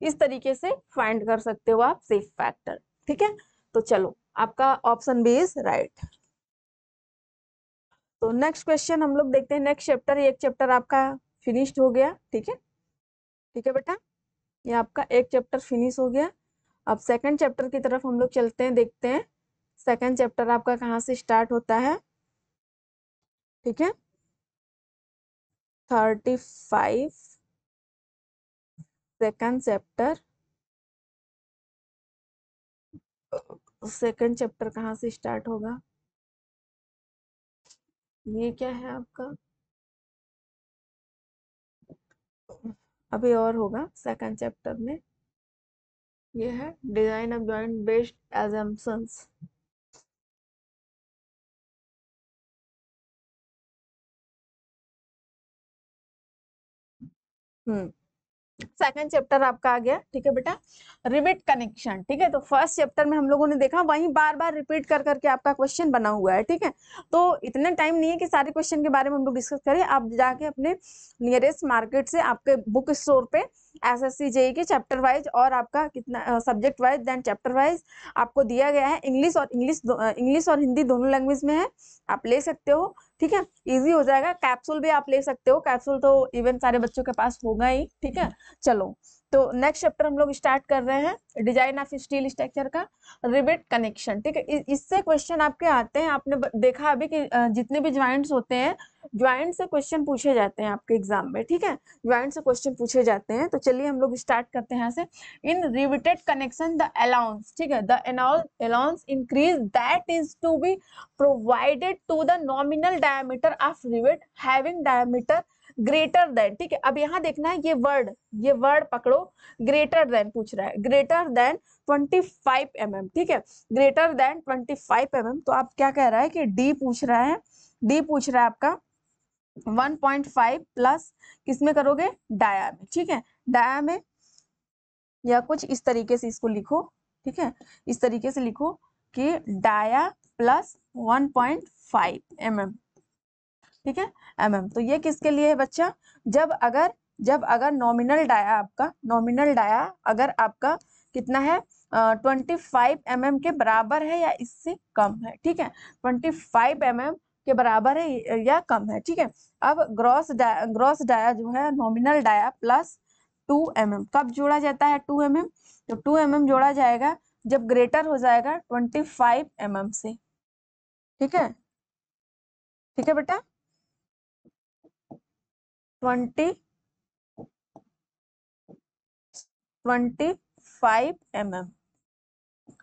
इस तरीके से फाइंड कर सकते हो आप सेफ फैक्टर। ठीक है, तो चलो आपका ऑप्शन बी इज राइट। तो नेक्स्ट क्वेश्चन हम लोग देखते हैं, नेक्स्ट चैप्टर, एक चैप्टर आपका फिनिश्ड हो गया। ठीक है, ठीक है बेटा, ये आपका एक चैप्टर फिनिश हो गया। अब सेकंड चैप्टर की तरफ हम लोग चलते हैं, देखते हैं सेकंड चैप्टर आपका कहाँ से स्टार्ट होता है। ठीक है, 35 सेकंड चैप्टर, सेकंड चैप्टर कहाँ से स्टार्ट होगा, ये क्या है आपका, अभी और होगा सेकंड चैप्टर में। ये है design of joint based assumptions. Hmm, second chapter आपका आ गया। ठीक है बेटा, रिविट कनेक्शन। ठीक है, तो फर्स्ट चैप्टर में हम लोगों ने देखा, वहीं बार बार रिपीट कर करके आपका क्वेश्चन बना हुआ है। ठीक है, तो इतना टाइम नहीं है कि सारे क्वेश्चन के बारे में हम लोग डिस्कस करें। आप जाके अपने नियरेस्ट मार्केट से आपके बुक स्टोर पे एसएससी जेई के चैप्टर वाइज और आपका कितना subject wise then chapter wise आपको दिया गया है। इंग्लिश और हिंदी दोनों लैंग्वेज में है, आप ले सकते हो। ठीक है, इजी हो जाएगा। कैप्सूल भी आप ले सकते हो, कैप्सूल तो इवन सारे बच्चों के पास होगा ही। ठीक है, चलो तो नेक्स्ट चैप्टर हम लोग स्टार्ट कर रहे हैं, डिजाइन ऑफ स्टील स्ट्रक्चर का रिवेट कनेक्शन। ठीक है, इससे क्वेश्चन आपके आते हैं। आपने देखा अभी कि जितने भी ज्वाइंट्स होते हैं, ज्वाइंट से क्वेश्चन पूछे जाते हैं आपके एग्जाम में। ठीक है, ज्वाइंट से क्वेश्चन पूछे जाते हैं। तो चलिए हम लोग स्टार्ट करते हैं यहाँ से। In riveted connection the allowance, ठीक है, the allowance increase that is to be provided to the nominal diameter of rivet having diameter greater than. ठीक है, अब यहाँ देखना है ये वर्ड पकड़ो, ग्रेटर देन पूछ रहा है, ग्रेटर देन 25 mm। ठीक है, ग्रेटर देन 25 mm। तो आप क्या कह रहा है कि डी पूछ रहा है, डी पूछ रहा है आपका 1.5 प्लस किसमें करोगे, डाया में। ठीक है, डाया में, या कुछ इस तरीके से इसको लिखो। ठीक है, इस तरीके से लिखो कि डाया प्लस 1.5 mm। ठीक है, तो ये किसके लिए है बच्चा, जब अगर नॉमिनल डाया अगर आपका कितना है 25 mm के बराबर है या इससे कम है। ठीक है, 25 mm के बराबर है या कम है। ठीक है, अब ग्रॉस डाया जो है नॉमिनल डाया प्लस 2 mm कब जोड़ा जाता है, 2 mm, तो 2 mm जोड़ा जाएगा जब ग्रेटर हो जाएगा 25 mm से। ठीक है, ठीक है बेटा, 25 mm।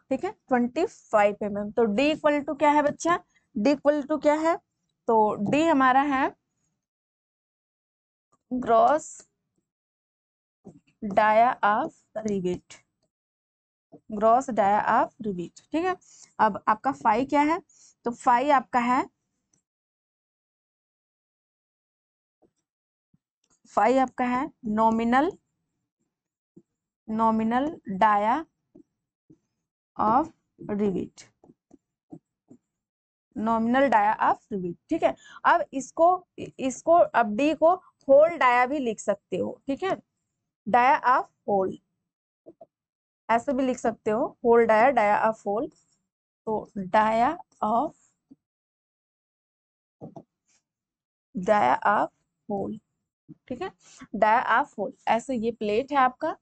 ठीक है, 25 mm। तो डी इक्वल टू क्या है बच्चा, डी इक्वल टू क्या है तो डी हमारा है gross dia of rivet, gross dia of rivet. ठीक है, अब आपका फाई क्या है, तो फाई आपका है, फाई आपका है nominal, nominal dia of rivet, nominal dia of rivet. ठीक है, अब इसको अब डी को होल डाया भी लिख सकते हो। ठीक है, डाया ऑफ होल ऐसे भी लिख सकते हो, hole dia, dia of hole. तो डाया ऑफ होल, ठीक है, डाया ऑफ होल। ऐसे ये प्लेट है आपका,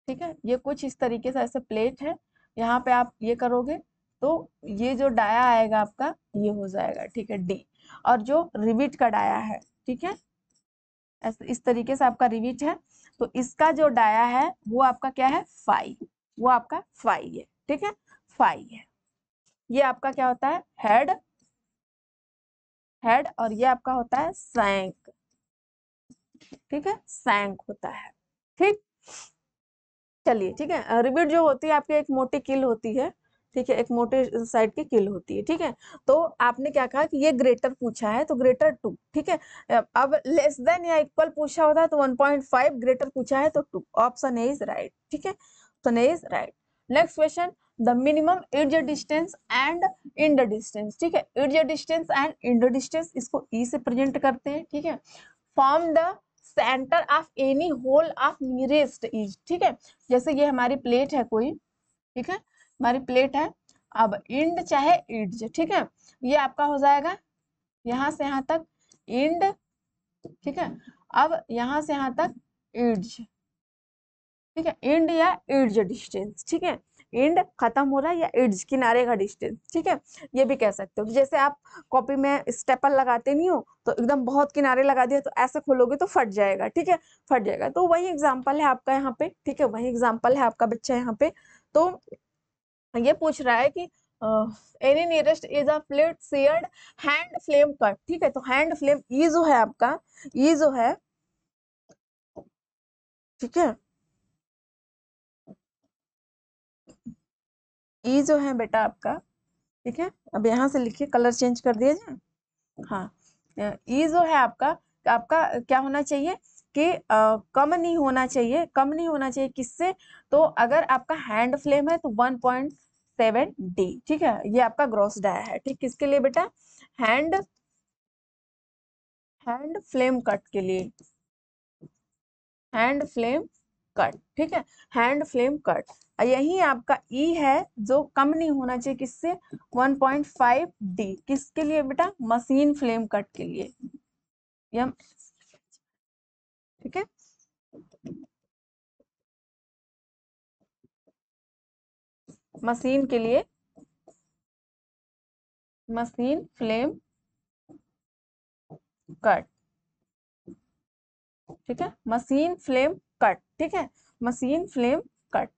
ठीक है, ये कुछ इस तरीके से ऐसे प्लेट है, यहाँ पे आप ये करोगे तो ये जो डाया आएगा आपका ये हो जाएगा। ठीक है, डी। और जो रिविट का डाया है, ठीक है, ऐसे इस तरीके से आपका रिविट है, तो इसका जो डाया है वो आपका क्या है, फाई, वो आपका फाई है। ठीक है, फाई है। ये आपका क्या होता है, हेड, हेड, और ये आपका होता है सैंक। ठीक है, सैंक होता है। ठीक, चलिए, ठीक है, रिविट जो होती है आपकी एक मोटी किल होती है। ठीक है, एक मोटे साइड की किल होती है। ठीक है, तो आपने क्या कहा कि ये ग्रेटर पूछा है तो ग्रेटर 2। ठीक है, अब लेस देन या इक्वल पूछा होता है तो 1.5, ग्रेटर पूछा है तो 2। Option A is right. ठीक है, option A is right. Next question, the minimum edge distance end in the distance. ठीक है, edge distance end in the distance, इसको ई से प्रेजेंट करते हैं। ठीक है, from the centre of any hole of nearest is. ठीक है, जैसे ये हमारी प्लेट है कोई, ठीक है, हमारी प्लेट है, अब इंड चाहे इड्ज, ठीक है, ये आपका हो जाएगा यहाँ से यहाँ तक इंड, ठीक है, अब यहाँ से यहाँ तक इड्ज। ठीक है, इंड या इड्ज डिस्टेंस। ठीक है, इंड खत्म हो रहा है या इड्ज किनारे का डिस्टेंस। ठीक है, ये भी कह सकते हो। जैसे आप कॉपी में स्टेपल लगाते नहीं हो तो एकदम बहुत किनारे लगा दिया तो ऐसे खोलोगे तो फट जाएगा। ठीक है, फट जाएगा। तो वही एग्जांपल है आपका यहाँ पे। ठीक है, वही एग्जांपल है आपका बच्चा यहाँ पे। तो ये पूछ रहा है कि any nearest is a plate shared hand flame cut. ठीक है, तो हैंड फ्लेम ई जो है आपका, ई जो है, ठीक है, ई जो है बेटा आपका, ठीक है, अब यहाँ से लिखिए, कलर चेंज कर दिया जाए। हाँ, ई जो है आपका, आपका क्या होना चाहिए कि कम नहीं होना चाहिए, कम नहीं होना चाहिए किससे, तो अगर आपका हैंड फ्लेम है तो 1.7 डी। ठीक है, ये आपका ग्रॉस डाया है। ठीक, किसके लिए बेटा, हैंड, हैंड फ्लेम कट के लिए, हैंड फ्लेम कट। ठीक है, हैंड फ्लेम कट। यही आपका ई है जो कम नहीं होना चाहिए किससे, 1.5 डी। किसके लिए बेटा, मशीन फ्लेम कट के लिए। यम, ठीक है, मशीन के लिए, मशीन फ्लेम कट। ठीक है, मशीन फ्लेम कट। ठीक है, मशीन फ्लेम कट,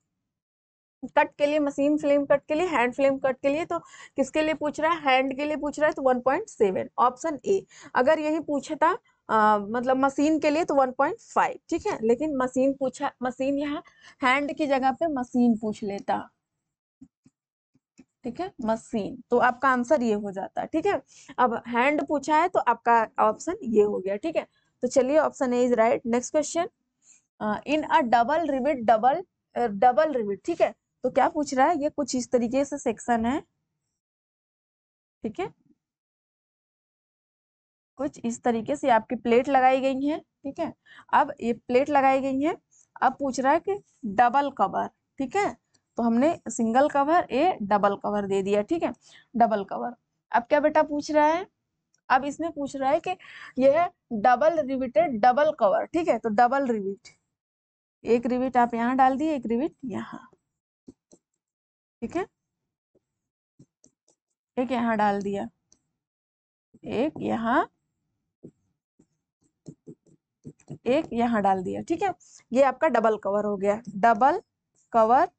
कट के लिए, मशीन फ्लेम कट के लिए, हैंड फ्लेम कट के लिए। तो किसके लिए पूछ रहा है, हैंड के लिए पूछ रहा है तो 1.7, ऑप्शन ए। अगर यही पूछा था मतलब मशीन के लिए तो 1.5। ठीक है, लेकिन मशीन पूछा, मशीन यहाँ हैंड की जगह पे मशीन पूछ लेता। ठीक है, मशीन, तो आपका आंसर ये हो जाता। ठीक है, अब हैंड पूछा है तो आपका ऑप्शन ये हो गया। ठीक है, तो चलिए, option A is right. Next question, in a double rivet, double double rivet. ठीक है, तो क्या पूछ रहा है, ये कुछ इस तरीके से सेक्शन है। ठीक है, कुछ इस तरीके से आपकी प्लेट लगाई गई है। ठीक है, अब ये प्लेट लगाई गई है, अब पूछ रहा है कि डबल कवर। ठीक है, तो हमने सिंगल कवर ए, डबल कवर दे दिया। ठीक है, डबल कवर। अब क्या बेटा पूछ रहा है, अब इसमें पूछ रहा है कि यह है डबल रिविटेड डबल कवर। ठीक है, तो डबल रिविट, एक रिविट आप यहाँ डाल दिए, एक रिविट यहाँ। ठीक है, एक यहाँ डाल दिया, एक यहाँ, एक यहाँ डाल दिया। ठीक है, ये आपका डबल कवर हो गया। Double cover,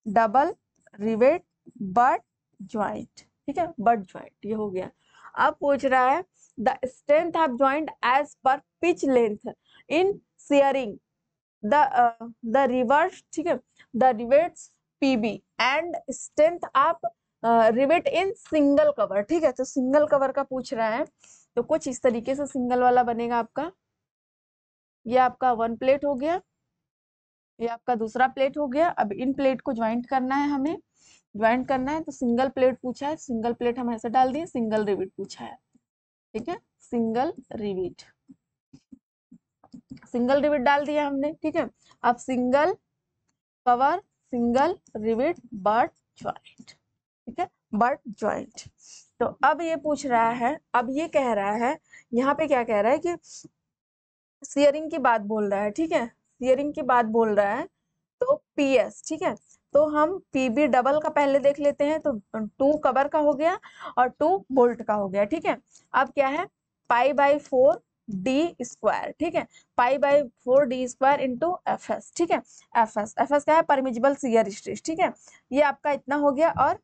double rivet, but joint. ठीक है, बट ज्वाइंट ये हो गया। अब पूछ रहा है the strength of joint as per pitch length in shearing the rivets, ठीक है, the rivets PB and strength of rivet in single cover. ठीक है, तो सिंगल कवर का पूछ रहा है, तो कुछ इस तरीके से सिंगल वाला बनेगा आपका। ये आपका वन प्लेट हो गया, ये आपका दूसरा प्लेट हो गया। अब इन प्लेट को ज्वाइंट करना है, हमें ज्वाइंट करना है, तो सिंगल प्लेट पूछा है, सिंगल प्लेट हम ऐसे डाल दिए, सिंगल रिवेट पूछा है। ठीक है, सिंगल रिवेट, सिंगल रिवेट डाल दिया हमने। ठीक है, अब single cover, single rivet, but joint. ठीक है, बट ज्वाइंट। तो अब ये पूछ रहा है, अब ये कह रहा है, यहाँ पे क्या कह रहा है कि शेयरिंग की बात बोल रहा है। ठीक है, शेयरिंग की बात बोल रहा है, तो पीएस। ठीक है, तो हम पीबी डबल का पहले देख लेते हैं, तो 2 कवर का हो गया और 2 बोल्ट का हो गया। ठीक है, अब क्या है, π/4 d स्क्वायर। ठीक है, π/4 d square into F S. ठीक है, एफ एस क्या है, परमिजिबल शियर स्ट्रेस। ठीक है, ये आपका इतना हो गया। और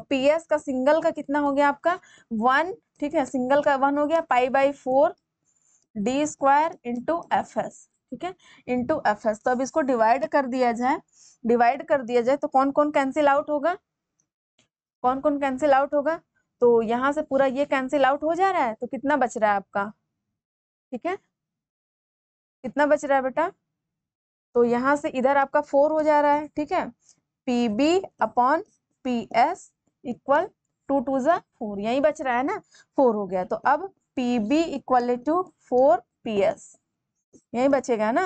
पीएस का सिंगल का कितना हो गया आपका 1। ठीक है, सिंगल का 1 हो गया, π/4 d square into F S. ठीक है, इंटू एफ एस। तो अब इसको डिवाइड कर दिया जाए, डिवाइड कर दिया जाए तो कौन कौन कैंसिल आउट होगा, कौन कौन कैंसिल आउट होगा, तो यहाँ से पूरा ये कैंसिल आउट हो जा रहा है, तो कितना बच रहा है आपका। ठीक है, कितना बच रहा है बेटा, तो यहाँ से इधर आपका 4 हो जा रहा है। ठीक है, PB upon P S equal 2 2 जा 4, यही बच रहा है ना, 4 हो गया। तो अब PB equal to 4 P S, यही बचेगा ना,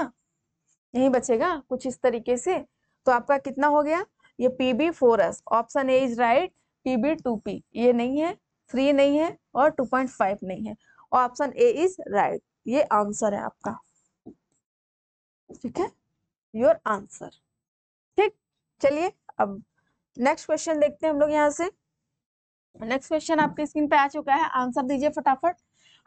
यही बचेगा कुछ इस तरीके से। तो आपका कितना हो गया, ये PB 4s, option A is right. PB 2p ये नहीं है, 3 नहीं है और 2.5 नहीं है, ऑप्शन ए इज राइट, ये आंसर है आपका। ठीक है, योर आंसर। ठीक, चलिए अब नेक्स्ट क्वेश्चन देखते हैं हम लोग यहाँ से। नेक्स्ट क्वेश्चन आपके स्क्रीन पे आ चुका है, आंसर दीजिए फटाफट।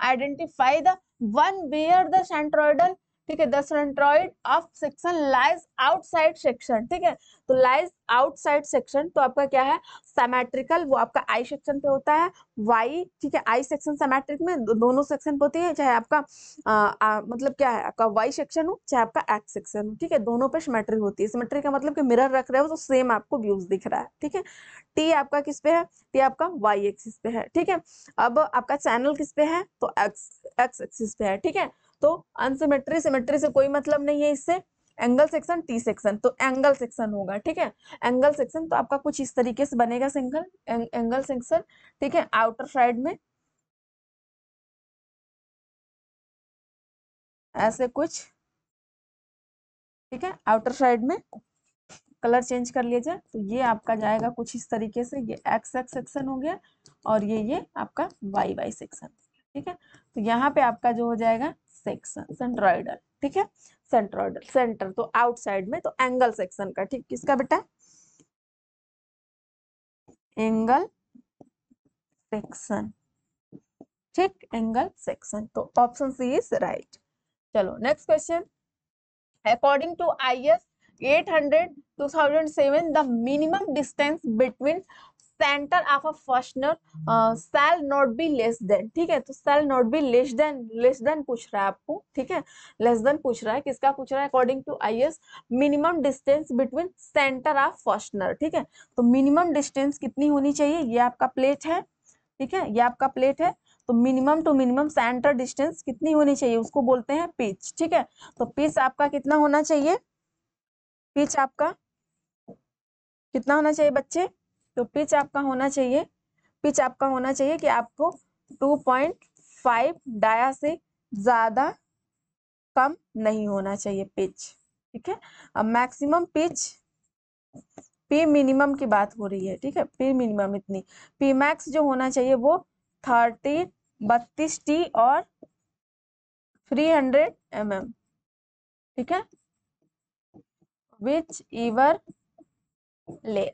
Identify the one where the centroidal, ठीक है, the centroid of section lies outside section. ठीक है, तो लाइज आउटसाइड सेक्शन, तो आपका क्या है, सिमेट्रिकल, वो आपका आई सेक्शन पे होता है, वाई। ठीक है, आई सेक्शन सिमेट्रिक में दोनों सेक्शन पे होती है, चाहे आपका मतलब क्या है, आपका वाई सेक्शन हो चाहे आपका एक्स सेक्शन हो। ठीक है, दोनों पे सिमेट्री होती है। सिमेट्री का मतलब कि मिरर रख रहे हो तो सेम आपको व्यूज दिख रहा है। ठीक है, टी आपका किस पे है, टी आपका वाई एक्सिस पे है। ठीक है, अब आपका चैनल किस पे है, तो एक्स एक्सिस पे है। ठीक है, तो अनसिमेट्री सिमेट्री से कोई मतलब नहीं है इससे। एंगल सेक्शन टी सेक्शन, तो एंगल सेक्शन होगा। ठीक है, एंगल सेक्शन तो आपका कुछ इस तरीके से बनेगा, सिंगल एंगल सेक्शन। ठीक है, आउटर साइड में ऐसे कुछ। ठीक है, आउटर साइड में कलर चेंज कर लिया जाए तो ये आपका जाएगा कुछ इस तरीके से, ये एक्स एक्स सेक्शन हो गया और ये आपका वाई वाई सेक्शन। ठीक है, तो यहाँ पे आपका जो हो जाएगा सेक्शन सेंट्रोइडल। ठीक है, सेंट्रोइडल, सेंटर तो आउटसाइड में, तो एंगल सेक्शन का। ठीक, किसका बेटा, एंगल सेक्शन। ठीक, एंगल सेक्शन, तो ऑप्शन सी इज राइट। चलो next question. According to IS 800 2007, the minimum distance between center of a fastener shall not be less than। ठीक है, तो shall not be less than पूछ रहा है आपको। ठीक है, less than पूछ रहा है, किसका पूछ रहा है, according to IS minimum distance between centre of fastener. ठीक है, तो मिनिमम डिस्टेंस कितनी होनी चाहिए, ये आपका प्लेट है। ठीक है, ये आपका प्लेट है, तो minimum to minimum centre distance कितनी होनी चाहिए, उसको बोलते हैं पिच। ठीक है, तो पिच आपका कितना होना चाहिए, पिच आपका कितना होना चाहिए बच्चे, तो पिच आपका होना चाहिए, पिच आपका होना चाहिए कि आपको 2.5 डाया से ज्यादा कम नहीं होना चाहिए पिच। ठीक है, अब मैक्सिमम पिच, पी मिनिमम की बात हो रही है। ठीक है, पी मिनिमम इतनी, पी मैक्स जो होना चाहिए वो 32 टी और 300 mm। ठीक है, विच इवर लेस।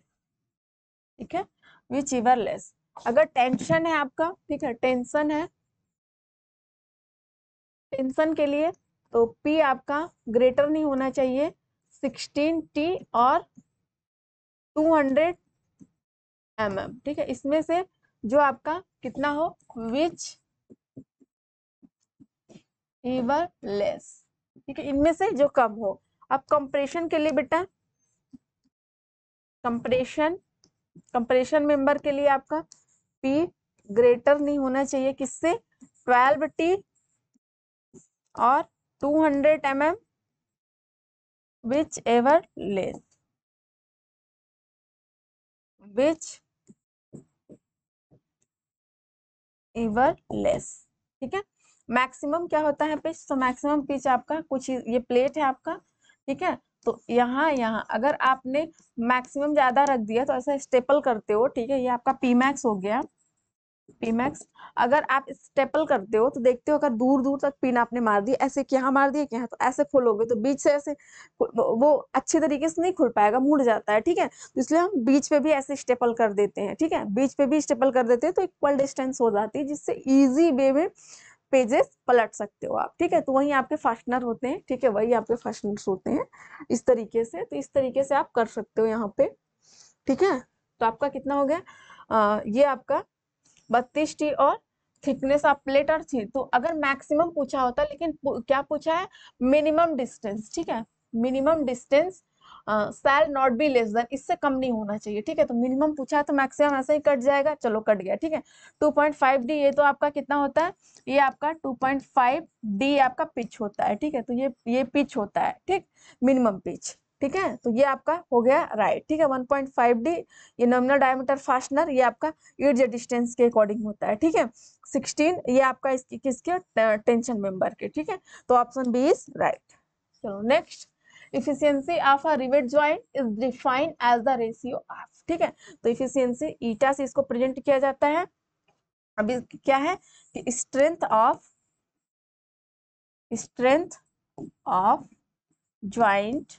ठीक है, विच इवर लेस। अगर टेंशन है आपका, ठीक है, टेंशन है, टेंशन के लिए तो P आपका ग्रेटर नहीं होना चाहिए 16T और 200 mm। ठीक है, इसमें से जो आपका कितना हो, विच एवर लेस, ठीक है, इनमें से जो कम हो। अब कंप्रेशन के लिए बेटा, कंप्रेशन मेंबर के लिए आपका P ग्रेटर नहीं होना चाहिए किससे, 12T और 200 mm which ever less, which ever less, ठीक है। मैक्सिमम क्या होता है पिच, तो मैक्सिमम पिच आपका कुछ ये प्लेट है आपका, ठीक है। तो यहाँ अगर आपने मैक्सिमम ज्यादा रख दिया तो ऐसा स्टेपल करते हो, ठीक है, ये आपका पी मैक्स हो गया, पी मैक्स। अगर आप स्टेपल करते हो तो देखते हो अगर दूर दूर तक पिन आपने मार दी, ऐसे क्या मार दिया क्या, तो ऐसे खोलोगे तो बीच से ऐसे वो अच्छे तरीके से नहीं खुल पाएगा, मुड़ जाता है, ठीक है। तो इसलिए हम बीच पे भी ऐसे स्टेपल कर देते हैं, ठीक है, बीच पे भी स्टेपल कर देते हैं तो इक्वल डिस्टेंस हो जाती है, जिससे इजी वे में पेजेस पलट सकते हो आप, ठीक है। तो वही आपके फास्टनर होते हैं, ठीक है, वही आपके फास्टनर होते हैं इस तरीके से। तो इस तरीके से आप कर सकते हो यहाँ पे, ठीक है। तो आपका कितना हो गया, ये आपका 32T और थिकनेस ऑफ प्लेट और थी। तो अगर मैक्सिमम पूछा होता, लेकिन क्या पूछा है, मिनिमम डिस्टेंस, ठीक है, minimum distance shall not be less than, इससे कम नहीं होना चाहिए, ठीक है। तो मिनिमम पूछा है तो मैक्सिमम ऐसे ही कट जाएगा, चलो कट गया, ठीक है। 2.5D ये तो आपका कितना होता है, ये आपका 2.5D आपका पिच होता है, ठीक है। तो ये पिच होता है, ठीक, मिनिमम पिच, ठीक है। तो ये आपका हो गया राइट, ठीक है। 1.5D ये नॉमिनल डायमीटर फास्टनर, ये आपका इर्ज डिस्टेंस के अकॉर्डिंग होता है, ठीक है। 16 ये आपका इसकी किसके, टेंशन मेंबर के, ठीक है। तो ऑप्शन बी इज राइट। चलो next, efficiency of a rivet joint is defined as the ratio of, ठीक है। तो इफिशियंसी ईटा से इसको प्रेजेंट किया जाता है। अभी क्या है कि strength of joint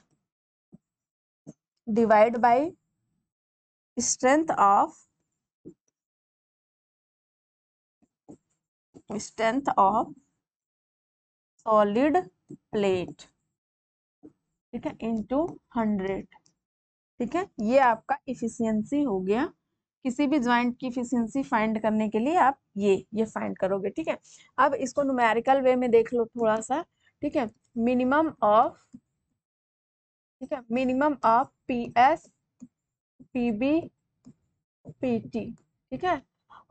divide by strength of solid plate, ठीक है, इंटू 100, ठीक है। ये आपका इफिशियंसी हो गया। किसी भी ज्वाइंट की इफिशियंसी फाइंड करने के लिए आप ये फाइंड करोगे, ठीक है। अब इसको न्यूमेरिकल वे में देख लो थोड़ा सा, ठीक है। मिनिमम ऑफ, ठीक है, minimum of PS PB PT, ठीक है।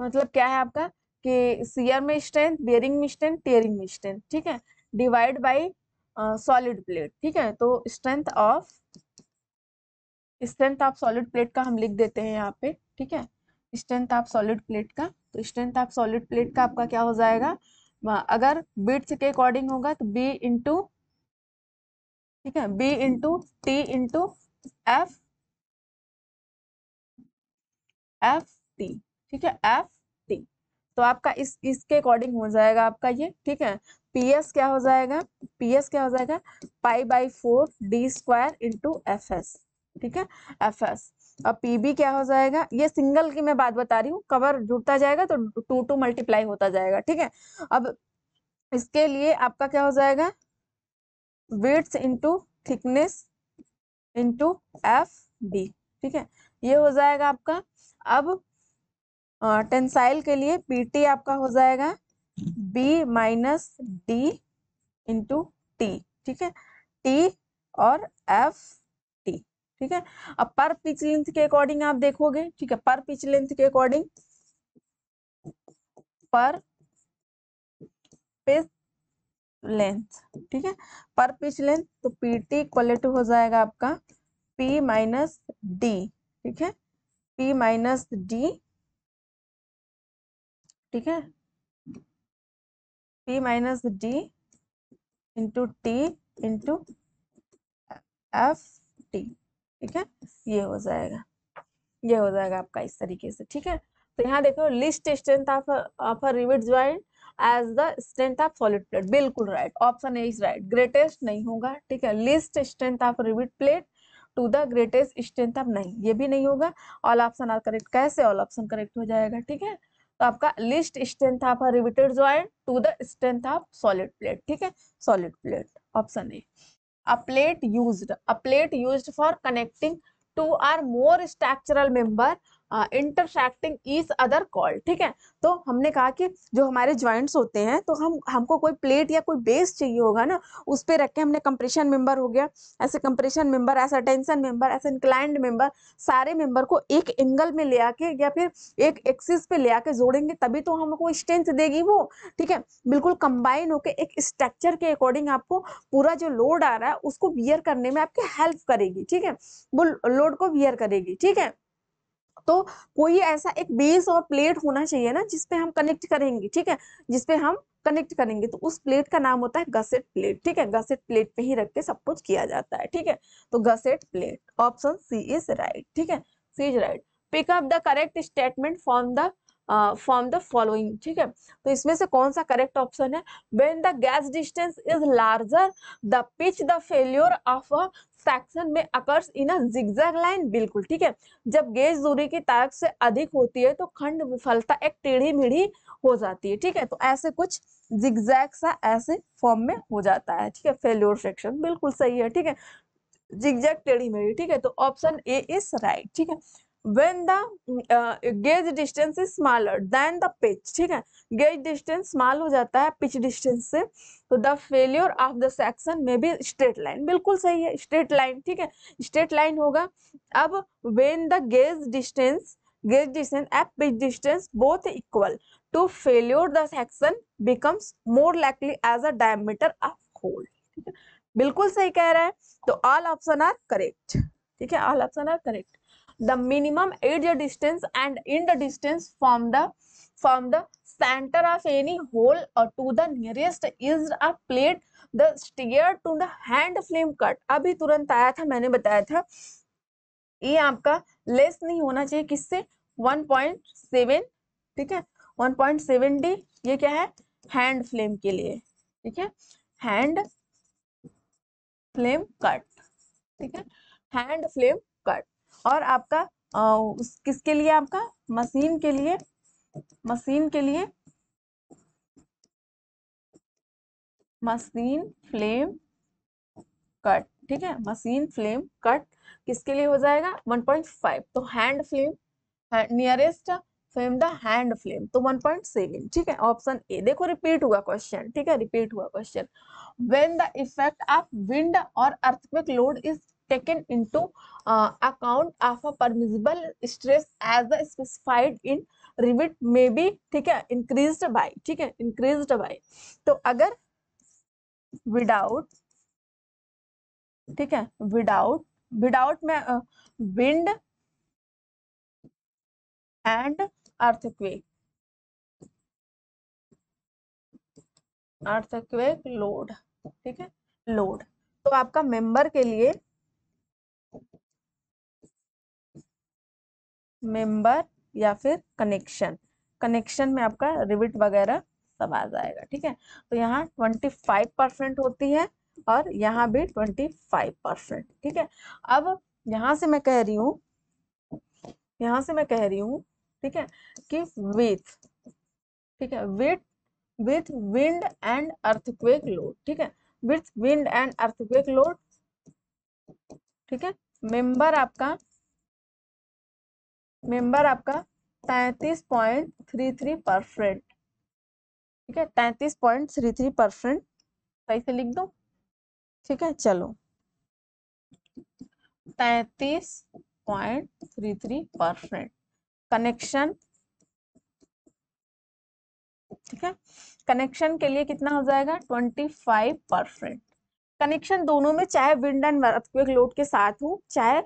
मतलब क्या है आपका कि शियर में स्ट्रेंथ, बेयरिंग में स्ट्रेंथ, टेयरिंग में स्ट्रेंथ, ठीक है, डिवाइड बाय सॉलिड प्लेट, ठीक है। तो स्ट्रेंथ ऑफ सॉलिड प्लेट का हम लिख देते हैं यहाँ पे, ठीक है, स्ट्रेंथ ऑफ सॉलिड प्लेट का। तो स्ट्रेंथ ऑफ सॉलिड प्लेट का आपका क्या हो जाएगा, अगर बिट्स के अकॉर्डिंग होगा तो B इंटू, ठीक है, B into T into F F T, ठीक है, FT। तो आपका इसके अकॉर्डिंग हो जाएगा आपका ये, ठीक है। PS क्या हो जाएगा, PS क्या हो जाएगा, π/4D² इंटू FS, ठीक है, FS। अब PB क्या हो जाएगा, ये सिंगल की मैं बात बता रही हूँ, कवर जुड़ता जाएगा तो 2 मल्टीप्लाई होता जाएगा, ठीक है। अब इसके लिए आपका क्या हो जाएगा, width into thickness into FD, ठीक है, ये हो जाएगा आपका। अब टेंसाइल के लिए PT आपका हो जाएगा B-D इंटू T, ठीक है, T और FT, ठीक है। अब पर पिच लेंथ के अकॉर्डिंग आप देखोगे, ठीक है, पर पिच लेंथ के अकॉर्डिंग, पर पिच लेंथ, ठीक है, पर पिच लेंथ, तो PT इक्वल टू हो जाएगा आपका P-D, ठीक है, P-D, ठीक है, P-D into T into FT, ठीक है, ये हो जाएगा, ये हो जाएगा आपका इस तरीके से, ठीक है। तो यहाँ देखो, least strength of a rivet joint as the strength of solid plate, बिल्कुल right, option A is right. Greatest नहीं होगा, ठीक है, least strength of rivet plate to the greatest strength of, नहीं, ये भी नहीं होगा। ऑल ऑप्शन आर करेक्ट, कैसे ऑल ऑप्शन करेक्ट हो जाएगा, ठीक है। तो आपका least strength of a riveted joint to the strength of solid plate, ठीक है, solid plate, option A. A plate used for connecting two or more structural member intersecting each other called. ठीक है, तो हमने कहा कि जो हमारे ज्वाइंट्स होते हैं, तो हमको कोई प्लेट या कोई बेस चाहिए होगा ना, उस पे रख के हमने कंप्रेशन मेंबर हो गया, ऐसे कंप्रेशन मेंबर, ऐसा टेंशन मेंबर, ऐसे इंक्लाइंड मेंबर, सारे मेंबर को एक एंगल में ले आके या फिर एक एक्सिस पे ले आके जोड़ेंगे, तभी तो हमको स्ट्रेंथ देगी वो। ठीक है, बिल्कुल कंबाइन होके एक स्ट्रक्चर के अकॉर्डिंग आपको पूरा जो लोड आ रहा है उसको वियर करने में आपकी हेल्प करेगी। ठीक है, वो लोड को वियर करेगी। ठीक है, तो कोई ऐसा एक बेस और प्लेट होना चाहिए ना जिसपे हम कनेक्ट करेंगे। ठीक है, जिसपे हम कनेक्ट करेंगे, तो उस प्लेट का नाम होता है गसेट प्लेट। ठीक है, गसेट प्लेट पे ही रख के सब कुछ किया जाता है। ठीक है, तो gusset plate, option C is right. ठीक है, C is right. Pick up the correct statement from the following. ठीक है, तो इसमें से कौन सा करेक्ट ऑप्शन है? When the gauge distance is larger the pitch the failure of a section में occurs in a zigzag line. बिल्कुल ठीक है, जब गेज दूरी की ताकत से अधिक होती है तो खंड विफलता एक टेढ़ी मेढ़ी हो जाती है। ठीक है, तो ऐसे कुछ जिगजैग सा ऐसे फॉर्म में हो जाता है। ठीक है, फेल्योर सेक्शन बिल्कुल सही है। ठीक है, जिगजैग टेढ़ी मेढ़ी। ठीक है, तो ऑप्शन ए इज राइट। ठीक है, when the gauge distance is smaller than the pitch। ठीक है, गेज डिस्टेंस स्मॉल हो जाता है पिच डिस्टेंस से, तो the failure of the section में भी स्ट्रेट लाइन। बिल्कुल सही है, स्ट्रेट लाइन। ठीक है, स्ट्रेट लाइन होगा। अब when the gauge distance at pitch distance both equal to failure the section becomes more likely as a diameter of hole। ठीक है, बिल्कुल सही कह रहा है, तो ऑल ऑप्शन आर करेक्ट। ठीक है, all option are correct. The minimum edge distance and end distance from the center of any hole or to the nearest is a plate the steer to the hand flame cut। अभी तुरंत आया था, मैंने बताया था ये आपका less नहीं होना चाहिए किससे? 1.7। ठीक है, 1.7D। ये क्या है? हैंड फ्लेम के लिए। ठीक है, हैंड फ्लेम कट। ठीक है, हैंड फ्लेम कट। और आपका किसके लिए? आपका मशीन के लिए, मशीन के लिए मशीन फ्लेम कट। ठीक है, मशीन फ्लेम कट किसके लिए हो जाएगा? 1.5। तो hand flame, nearest flame the hand flame, तो 1.7। ठीक है, ऑप्शन ए। देखो रिपीट हुआ क्वेश्चन। ठीक है, रिपीट हुआ question. When the effect of wind और earthquake load is taken into account of a permissible stress as the specified in rivet may be, ठीक है, increased by। ठीक है, increased by। तो अगर विदाउट, ठीक है, विदाउट में wind and earthquake, earthquake load. ठीक है, लोड, तो आपका मेंबर के लिए, मेंबर या फिर कनेक्शन, कनेक्शन में आपका रिविट वगैरह सब आ जाएगा। ठीक है, तो यहाँ 25% होती है और यहाँ भी 25%। ठीक है, अब यहाँ से मैं कह रही हूँ, यहाँ से मैं कह रही हूँ, ठीक है, कि विथ, ठीक है, with wind and earthquake load. ठीक है, with wind and earthquake load. ठीक है, मेंबर आपका, मेंबर आपका 33.33%। ठीक है, 33.33%। सही से लिख दो। ठीक है, चलो 33.33% कनेक्शन। ठीक है, कनेक्शन के लिए कितना हो जाएगा? 25%। कनेक्शन दोनों में, चाहे विंड एंड अर्थक्वेक लोड के साथ हो, चाहे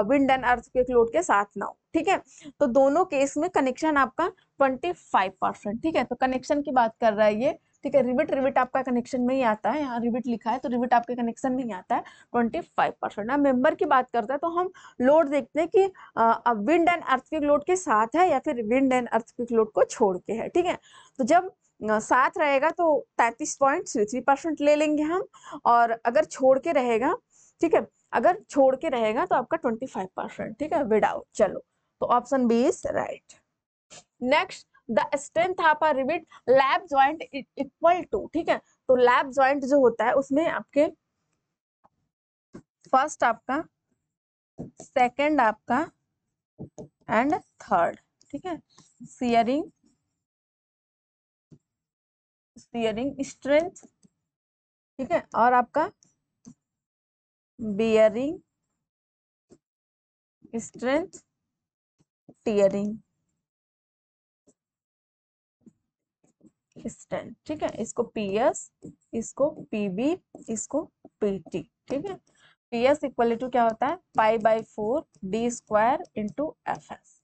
विंड एंड अर्थक्वेक लोड के साथ ना हो। ठीक है, तो दोनों केस में कनेक्शन आपका 25%। ठीक है, तो कनेक्शन की बात कर रहा है ये। ठीक है, रिविट, रिविट आपका कनेक्शन में ही आता है, यहाँ रिविट लिखा है तो रिविट आपके कनेक्शन में ही आता है। 25%। अब मेंबर की बात करता है तो हम लोड देखते हैं कि विंड एंड अर्थक्वेक लोड के साथ है या फिर विंड एंड अर्थक्वेक लोड को छोड़ के है। ठीक है, तो जब साथ रहेगा तो 33.33% ले लेंगे हम, और अगर छोड़ के रहेगा, ठीक है, अगर छोड़ के रहेगा तो आपका 25%। ठीक है, विदाउट। चलो, तो option B is right. Next, the strength of a rivet lap joint equal to. ठीक है, तो लैप जॉइंट जो होता है उसमें आपके फर्स्ट आपका, सेकंड आपका एंड थर्ड, ठीक है, शियरिंग स्ट्रेंथ, ठीक है, और आपका बियरिंग स्ट्रेंथ, टियरिंग स्ट्रेंथ, ठीक है, इसको पीएस, इसको पीबी, इसको पीटी, ठीक है। पीएस इक्वल टू क्या होता है, π/4 D square into F S,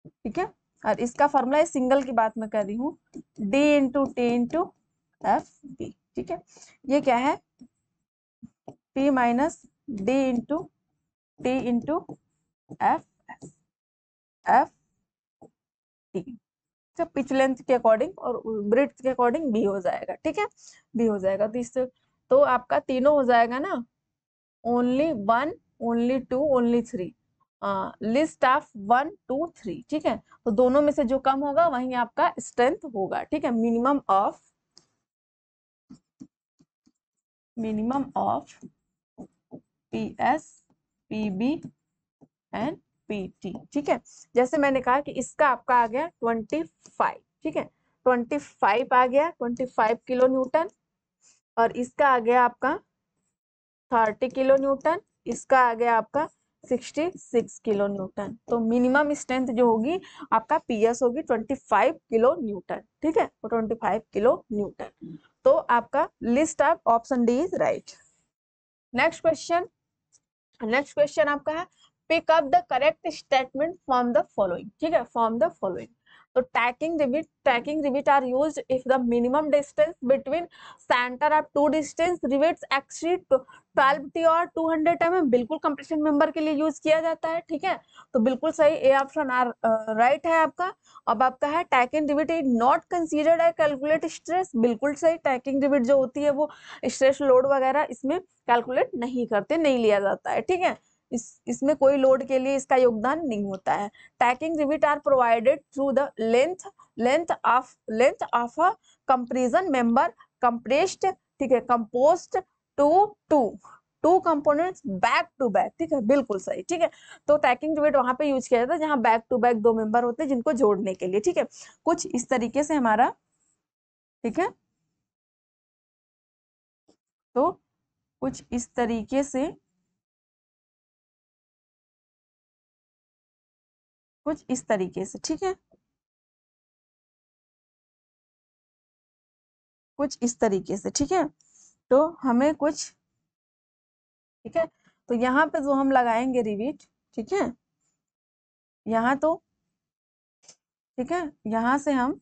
ठीक है। और इसका फॉर्मूला है, सिंगल की बात मैं कर रही हूँ, D into T into F B, ठीक है। ये क्या है, P minus D into T into F F T, pitch length के अकॉर्डिंग और ब्रेड्थ के अकॉर्डिंग बी हो जाएगा, ठीक है, बी हो जाएगा। तो इससे तो आपका तीनों हो जाएगा ना, only 1, only 2, only 3, list of 1, 2, 3, ठीक है। तो दोनों में से जो कम होगा वही आपका स्ट्रेंथ होगा, ठीक है। Minimum of P S, P B and P T, ठीक है। जैसे मैंने कहा कि इसका आपका आ गया 25, ठीक है, 25 आ गया, 25 किलो न्यूटन, और इसका आ गया आपका 30 किलो न्यूटन, इसका आ गया आपका 66 किलो न्यूटन। तो मिनिमम स्ट्रेंथ जो होगी आपका पीएस होगी 25 किलो न्यूटन, ठीक है, 25 किलो न्यूटन। तो आपका list of option D is right. Next question आपका है, pick up the correct statement from the following, ठीक है, फ्रॉम द फॉलोइंग। तो tacking rivet are used if the minimum distance between centre of to distance rivets exceed 12 T और 200 mm, बिल्कुल compression member के लिए use किया जाता है, ठीक है। तो बिल्कुल सही, ए ऑप्शन आर राइट है आपका। अब आपका है tacking rivet is not considered A calculate stress, बिल्कुल सही, टैकिंग रिविट जो होती है वो स्ट्रेस लोड वगैरह इसमें कैलकुलेट नहीं करते, नहीं लिया जाता है, ठीक है। इसमें कोई लोड के लिए इसका योगदान नहीं होता है। Tacking rivet are provided through the length of a compression member compressed, ठीक है, composed two components back to back, ठीक है, बिल्कुल सही, ठीक है। तो टैकिंग रिविट वहां पे यूज किया जाता है जहां बैक टू बैक दो मेंबर होते हैं जिनको जोड़ने के लिए, ठीक है। कुछ इस तरीके से हमारा, ठीक है, तो कुछ इस तरीके से, कुछ इस तरीके से, ठीक है, कुछ इस तरीके से, ठीक है। तो हमें कुछ, ठीक है, तो यहाँ पे जो हम लगाएंगे रिविट, ठीक है, यहाँ तो, ठीक है, यहाँ से हम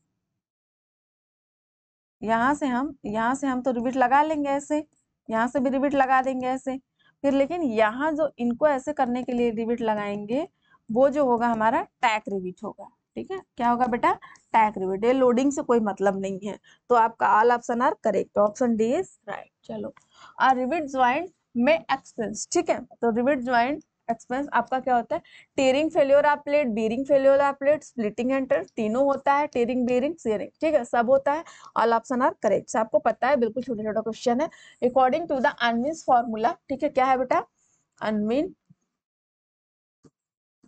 तो रिविट लगा लेंगे ऐसे, यहाँ से भी रिविट लगा देंगे ऐसे, फिर लेकिन यहाँ जो इनको ऐसे करने के लिए रिविट लगाएंगे वो जो होगा हमारा टैक रिविट होगा, ठीक है। क्या होगा बेटा, टैक रिविट। ये लोडिंग से कोई मतलब नहीं है, तो आपका all option are correct, option D is right. चलो, आ रिविट ज्वाइंट में एक्सपेंस, ठीक है, तो रिविट ज्वाइंट एक्सपेंस आपका क्या होता है, tearing failure of plate, bearing failure of plate, splitting enter, तीनों होता है, टेयरिंग बीयरिंग शेयरिंग, ठीक है, सब होता है, ऑल ऑप्शन आर करेक्ट। आपको पता है, बिल्कुल छोटा छोटा क्वेश्चन है। अकॉर्डिंग टू द अनमीन्स फॉर्मूला, ठीक है, क्या है बेटा,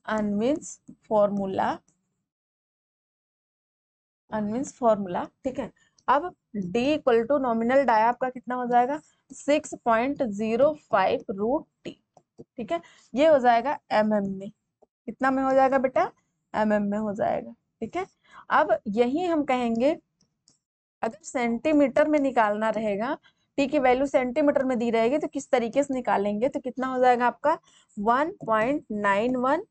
अनमीन्स फॉर्मूला, ठीक है। अब D equal to nominal dia आपका कितना हो जाएगा, 6.05 रूट टी, ठीक है, ये हो जाएगा mm में, कितना में हो जाएगा बेटा, mm में हो जाएगा, ठीक है। अब यही हम कहेंगे, अगर सेंटीमीटर में निकालना रहेगा, टी की वैल्यू सेंटीमीटर में दी रहेगी तो किस तरीके से निकालेंगे, तो कितना हो जाएगा आपका 1.91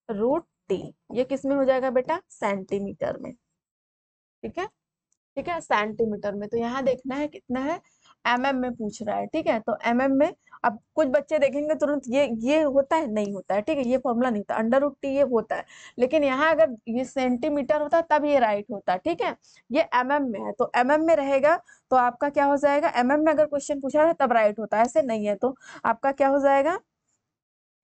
रूट टी, ये किस में हो जाएगा बेटा, सेंटीमीटर में, ठीक है, ठीक है, सेंटीमीटर में। तो यहाँ देखना है कितना है, mm में पूछ रहा है, ठीक है, तो mm में। अब कुछ बच्चे देखेंगे तुरंत ये होता है, नहीं होता है, ठीक है, ये फॉर्मूला नहीं होता, अंडर रूट टी ये होता है, लेकिन यहाँ अगर ये सेंटीमीटर होता है तब ये राइट होता है, ठीक है। ये mm में है तो mm में रहेगा, तो आपका क्या हो जाएगा, mm में अगर क्वेश्चन पूछा है तब राइट होता है, ऐसे नहीं है तो आपका क्या हो जाएगा,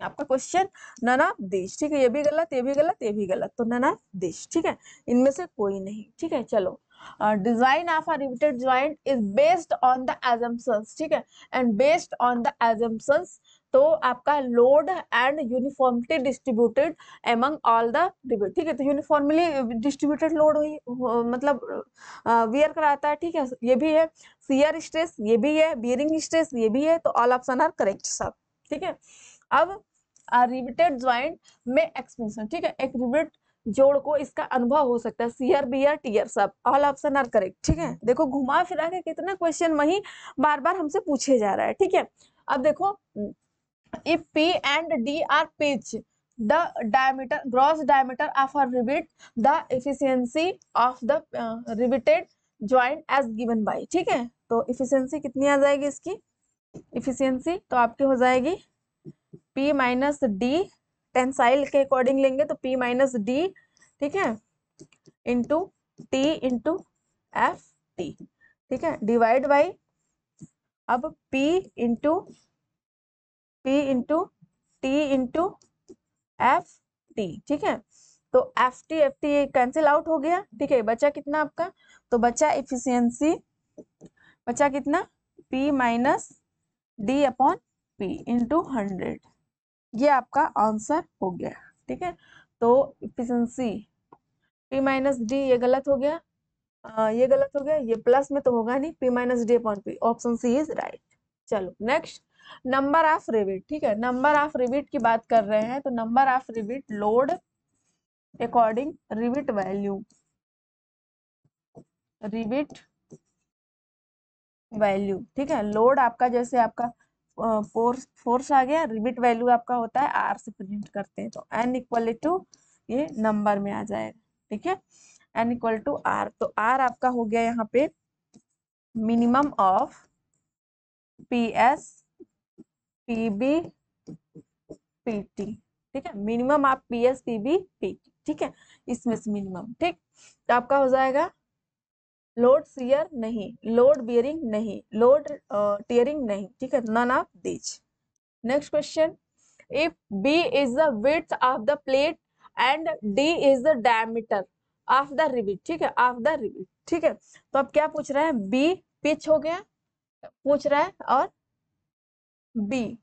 आपका क्वेश्चन नन ऑफ दिस, ठीक है, ये भी गलत, ये भी गलत, ये भी गलत, तो नन ऑफ दिस, ठीक है, इनमें से कोई नहीं, ठीक है। चलो, design of a riveted joint is based on the assumptions, ठीक है, and based on the assumptions, तो आपका load and uniformity distributed among all the rivet, ठीक है, तो यूनिफॉर्मली डिस्ट्रीब्यूटेड लोड हुई, मतलब वियर कराता है, ठीक है, ये भी है, शियर स्ट्रेस ये भी है, बियरिंग स्ट्रेस ये भी है, तो ऑल ऑप्शन आर करेक्ट सब, ठीक है। अब रिवेटेड ज्वाइंट में एक्सपेंशन, ठीक है, एक रिवेट जोड़ को इसका अनुभव हो सकता है, शियर बियर टियर सब, ऑल ऑप्शन आर करेक्ट, ठीक है। देखो घुमा फिरा के कितना क्वेश्चन वही बार बार हमसे पूछे जा रहा है, ठीक है। अब देखो, if P and D are pitch the diameter, gross diameter of a rivet, the efficiency of the riveted joint as given by, ठीक है, तो efficiency कितनी आ जाएगी इसकी, efficiency तो आपकी हो जाएगी P माइनस डी, टेंसाइल के अकॉर्डिंग लेंगे तो P माइनस डी, ठीक है, into T into F T, ठीक है, डिवाइड बाई, अब P into T into F T, ठीक है, तो एफ टी कैंसिल आउट हो गया, ठीक है, बचा कितना आपका, तो बचा इफिशियंसी, बचा कितना, P minus D upon P into 100, ये आपका आंसर हो गया, ठीक है। तो इफिशियंसी P माइनस डी, ये गलत हो गया, ये गलत हो गया, ये प्लस में तो होगा नहीं, P minus D upon P, option C is right. चलो नेक्स्ट, नंबर ऑफ रिवेट, ठीक है, नंबर ऑफ रिवेट की बात कर रहे हैं, तो number of rivet load according rivet value, rivet value, ठीक है, लोड आपका जैसे आपका फोर्स आ गया, रिवेट वैल्यू आपका होता है आर से प्रेजेंट करते हैं, तो एन इक्वल टू, ये नंबर में आ जाएगा, ठीक है, एन इक्वल टू आर, तो आर आपका हो गया यहाँ पे minimum of P S P B P T, ठीक है, मिनिमम आप P S P B P T, ठीक है, इसमें से मिनिमम, ठीक, तो आपका हो जाएगा लोड शियर नहीं, लोड बियरिंग नहीं, लोड टियरिंग नहीं, ठीक है, none of this. Next question, if B is the width of the plate and D is the diameter of the rivet, ठीक है, ऑफ द रिवेट, ठीक है, तो अब क्या पूछ रहा है, बी पिच हो गया पूछ रहा है, और B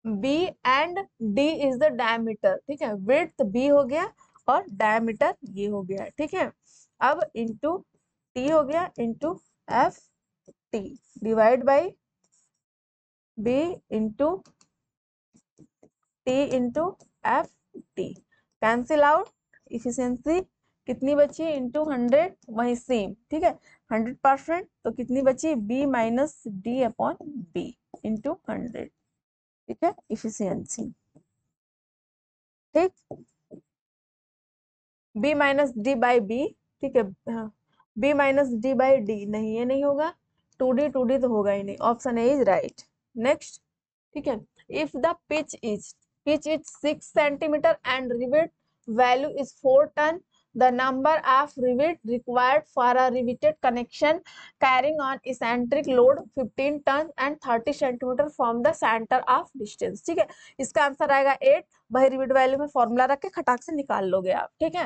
B and D is the diameter, ठीक है, विड्थ बी हो गया और डायमीटर ये हो गया, ठीक है, अब इंटू टी हो गया into F T, divide by B into T into F T, cancel out, efficiency कितनी बची इंटू 100, वही सेम, ठीक है, 100%, तो कितनी बची B minus D upon B into 100, ठीक है, इफिशियंसी, ठीक, B minus D by B, ठीक है, हाँ, B minus D by D, नहीं ये नहीं होगा, टू डी तो होगा ही नहीं, option A is right. Next, ठीक है, if the pitch is 6 centimetre and rivet value is 4 ton, the number of rivet required for a riveted connection carrying on eccentric load 15 tons and 30 centimeter from the center of distance, ठीक है, इसका answer आएगा 8, वही rivet value में formula रख के खटाक से निकाल लोगे आप, ठीक है,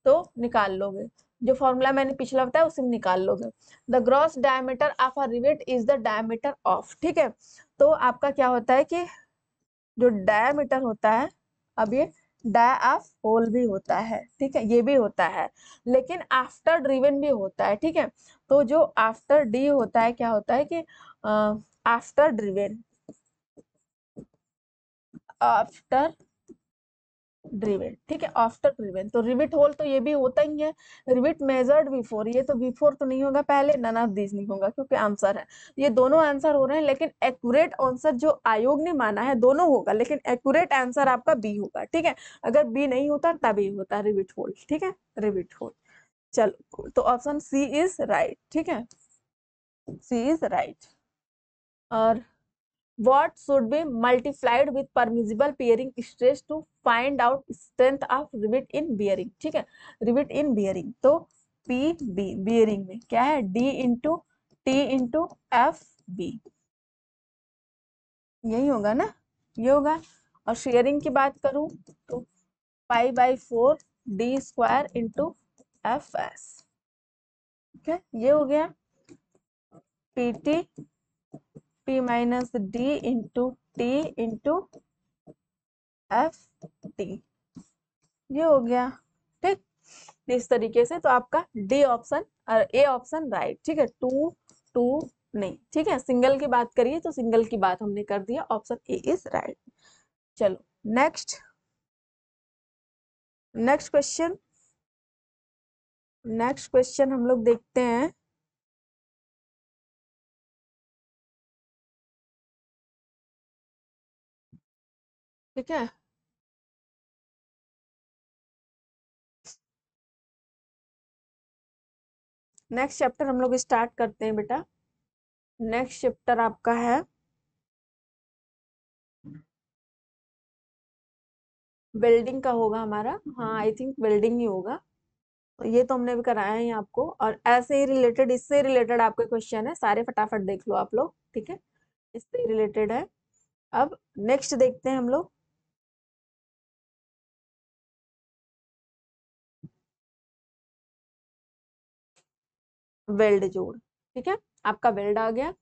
तो निकाल लोगे, जो फॉर्मूला मैंने पिछला बताया उसे निकाल लोगे। The gross diameter of a rivet is the diameter of, ठीक है, तो आपका क्या होता है कि जो डायमीटर होता है, अब ये डाय ऑफ होल भी होता है, ठीक है, ये भी होता है, लेकिन आफ्टर ड्रिवन भी होता है, ठीक है, तो जो आफ्टर डी होता है, क्या होता है कि आफ्टर ड्रिवन, आफ्टर ड्रिवेन, ठीक है, आफ्टर ड्रिवेन, तो रिविट होल तो ये भी होता ही है, रिविट मेजर्ड बिफोर, ये तो बिफोर तो नहीं होगा पहले, नन ऑफ दिस नहीं होगा क्योंकि आंसर है, ये दोनों आंसर हो रहे हैं, लेकिन एक्यूरेट आंसर जो आयोग ने माना है दोनों होगा, लेकिन एक्यूरेट आंसर आपका बी होगा, ठीक है, अगर बी नहीं होता तभी होता रिविट होल, ठीक है, रिविट होल। चलो तो ऑप्शन सी इज राइट, ठीक है, सी इज राइट। और what should be multiplied with permissible bearing stress to find out strength of rivet in bearing, ठीक है, rivet in bearing, तो P B bearing में क्या है, D into T into F B, यही होगा ना, ये होगा, और शेयरिंग की बात करूं तो pi by 4 D square into F S, ठीक है, ये हो गया PT P minus D into T into FT, ये हो गया। ठीक, इस तरीके से तो आपका डी ऑप्शन और ए ऑप्शन राइट। ठीक है, 2 2 नहीं, ठीक है, सिंगल की बात करिए तो सिंगल की बात हमने कर दिया, ऑप्शन ए इज राइट। चलो next, next question, next question हम लोग देखते हैं। ठीक है, नेक्स्ट चैप्टर हम लोग स्टार्ट करते हैं बेटा। नेक्स्ट चैप्टर आपका है बिल्डिंग का होगा हमारा, हाँ आई थिंक बिल्डिंग ही होगा। तो ये तो हमने भी कराया है आपको, और ऐसे ही रिलेटेड, इससे रिलेटेड आपके क्वेश्चन है सारे, फटाफट देख लो आप लोग। ठीक है, इससे रिलेटेड है। अब नेक्स्ट देखते हैं हम लोग, वेल्ड जोड़। ठीक है, आपका वेल्ड आ गया,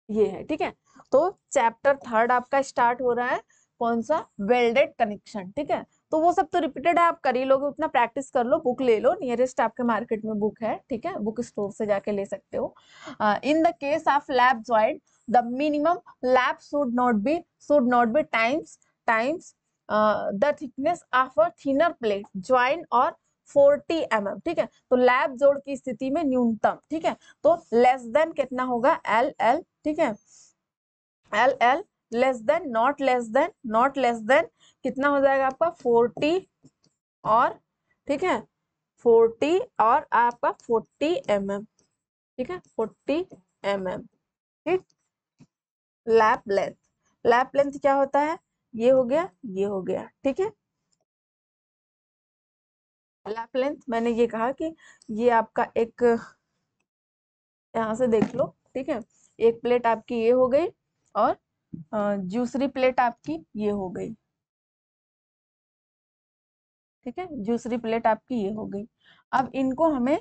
ये है। ठीक है, तो चैप्टर थर्ड आपका स्टार्ट हो रहा है, कौन सा, वेल्डेड कनेक्शन। ठीक है, तो वो सब तो रिपीटेड है, आप कर ही लोगे, उतना प्रैक्टिस कर लो, बुक ले लो, नियरेस्ट आपके मार्केट में बुक है। ठीक है, बुक स्टोर से जाके ले सकते हो। In the case of lap joint the minimum lap should not be times the thickness of a thinner plate join और 40 mm। ठीक है, तो लैप जोड़ की स्थिति में न्यूनतम, ठीक है, तो लेस देन कितना होगा, एल एल। ठीक है, L L less than, not less than कितना हो जाएगा आपका 40, और ठीक है 40 और आपका 40 mm। ठीक है, 40 mm। ठीक, लैप लेंथ, लैप लेंथ क्या होता है, ये हो गया, ये हो गया। ठीक है, लैप लेंथ मैंने ये कहा कि ये आपका एक, यहाँ से देख लो। ठीक है, एक प्लेट आपकी ये हो गई, और दूसरी प्लेट आपकी ये हो गई। ठीक है, दूसरी प्लेट आपकी ये हो गई। अब इनको हमें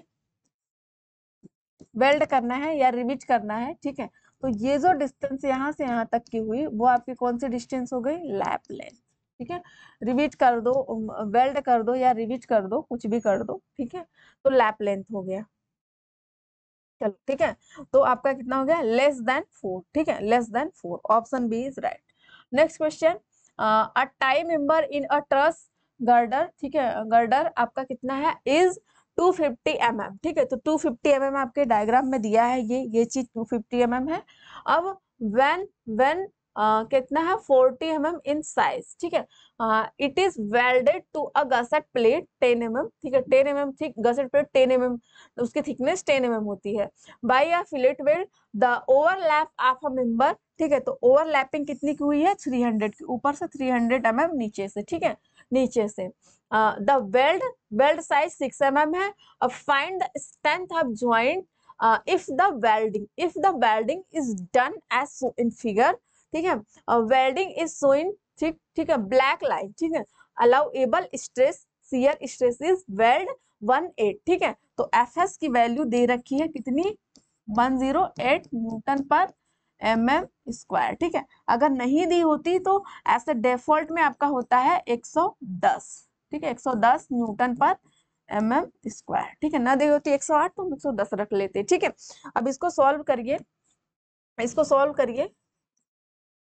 वेल्ड करना है या रिविट करना है। ठीक है, तो ये जो डिस्टेंस यहाँ से यहाँ तक की हुई, वो आपकी कौन सी डिस्टेंस हो गई, लैप लेंथ। ठीक है, रिविट कर दो, वेल्ड कर दो या रिविट कर दो, कुछ भी कर दो। ठीक है, तो लैप लेंथ हो गया। चलो ठीक है, तो आपका कितना हो गया, लेस देन 4। ठीक है, less than 4, option B is right. Next question, a tie member in a truss girder. ठीक है, गर्डर आपका कितना है, इज 250 mm। ठीक है, तो 250 mm आपके डायग्राम में दिया है, ये चीज 250 mm है। अब व्हेन कितना है, 40 mm इन साइज। ठीक है, it is welded to a gusset plate 10 mm। ठीक है, 10 mm thick gusset plate 10 mm, उसकी थिकनेस 10 mm होती है। By a fillet weld the overlap of a member. ठीक है, तो ओवरलैपिंग कितनी की हुई है, 300 की, ऊपर से 300 mm, नीचे से। ठीक है, नीचे से द वेल्ड साइज 6 mm है। अब find the strength of joint if the welding is done as so in figure. ठीक है, वेल्डिंग इज शोइंग, ठीक है, ब्लैक लाइन। ठीक है, allowable stress shear stress is weld 18। ठीक है, तो एफ एस की वैल्यू दे रखी है कितनी, 108 न्यूटन पर mm स्क्वायर। ठीक है, अगर नहीं दी होती तो ऐसे डिफॉल्ट में आपका होता है 110। ठीक है, 110 न्यूटन पर mm स्क्वायर। ठीक है, ना दी होती 108 तो हम 110 रख लेते। ठीक है, अब इसको सॉल्व करिए, इसको सॉल्व करिए।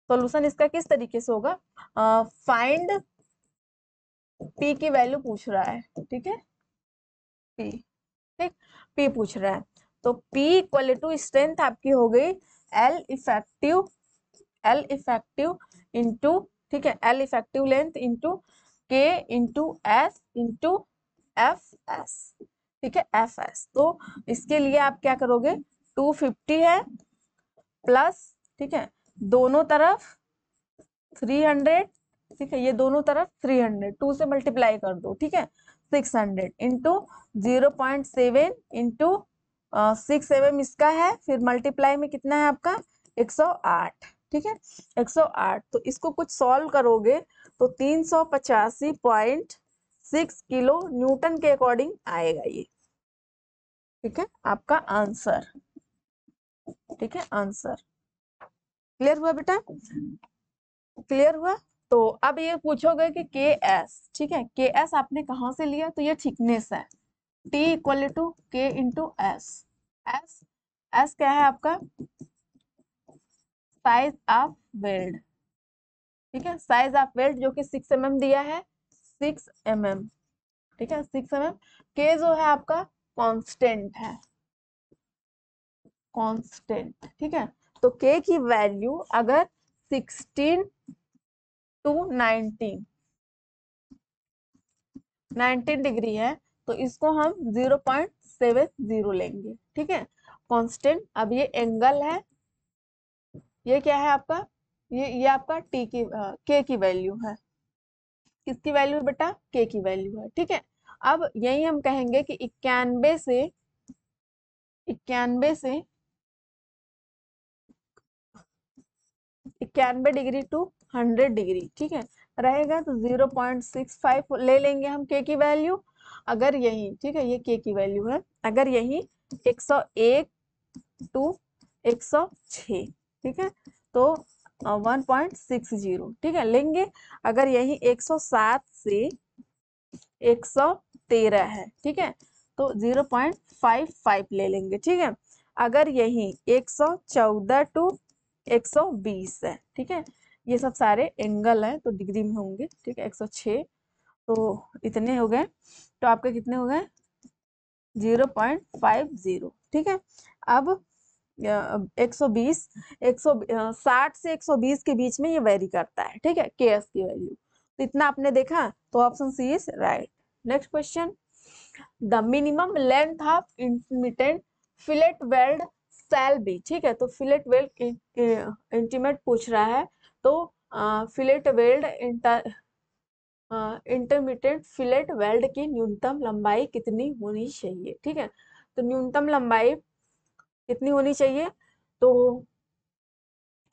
सॉल्यूशन इसका किस तरीके से होगा, फाइंड पी की वैल्यू पूछ रहा है। ठीक है, पी, ठीक, पी पूछ रहा है, तो पी इक्वल टू स्ट्रेंथ आपकी हो गई एल इफेक्टिव इंटू, ठीक है, एल इफेक्टिव लेंथ इंटू के into S into F S. ठीक है, एफ एस, तो इसके लिए आप क्या करोगे, 250 है प्लस, ठीक है, दोनों तरफ 300। ठीक है, ये दोनों तरफ 300, 2 से मल्टीप्लाई कर दो। ठीक है, 600 इंटू 0.7 इंटू 6 mm इसका है, फिर मल्टीप्लाई में कितना है आपका 108। ठीक है, 108, तो इसको कुछ सॉल्व करोगे तो 385.6 किलो न्यूटन के अकॉर्डिंग आएगा ये। ठीक है, आपका आंसर। ठीक है, आंसर क्लियर हुआ बेटा? क्लियर हुआ? तो अब ये पूछोगे कि के एस, ठीक है, के एस आपने कहाँ से लिया? तो ये थिकनेस है, टी इक्वल टू के इंटू एस। एस, एस क्या है आपका? Size of weld. ठीक है, साइज ऑफ वेल्ड जो कि 6 mm दिया है, 6 mm। ठीक है, 6 mm। के जो है आपका कांस्टेंट है, कांस्टेंट। ठीक है, तो के की वैल्यू अगर 16 टू 19 डिग्री है तो इसको हम 0.70 लेंगे। ठीक है, कांस्टेंट। अब ये एंगल है, ये क्या है आपका? ये आपका टी की के की वैल्यू है। किसकी वैल्यू है बेटा? के की वैल्यू है। ठीक है, अब यही हम कहेंगे कि 91 डिग्री टू 100 डिग्री, ठीक है, रहेगा तो 0.65 ले लेंगे हम के की वैल्यू। अगर यही, ठीक है, ये के की वैल्यू है, अगर यही 101 टू 106, ठीक है, तो 1.60, ठीक है, लेंगे। अगर यही 107 से 113 है, ठीक है, तो 0.55 ले लेंगे। ठीक है, अगर यही 114 टू 120 है, ठीक है, ये सब सारे एंगल हैं तो डिग्री में होंगे। ठीक है, 106, तो इतने हो गए, तो आपके कितने हो गए? 0.50। ठीक है, अब 120, 160 से 120 के बीच में ये वेरी करता है। ठीक है, के एस की वैल्यू, तो इतना आपने देखा, तो option C is right. Next question, the minimum length of intermediate fillet weld shall be. ठीक है, तो फिलेट वेल्ड इंटीमेट पूछ रहा है, तो fillet weld intermediate fillet weld की न्यूनतम लंबाई कितनी होनी चाहिए? ठीक है, तो न्यूनतम लंबाई कितनी होनी चाहिए? तो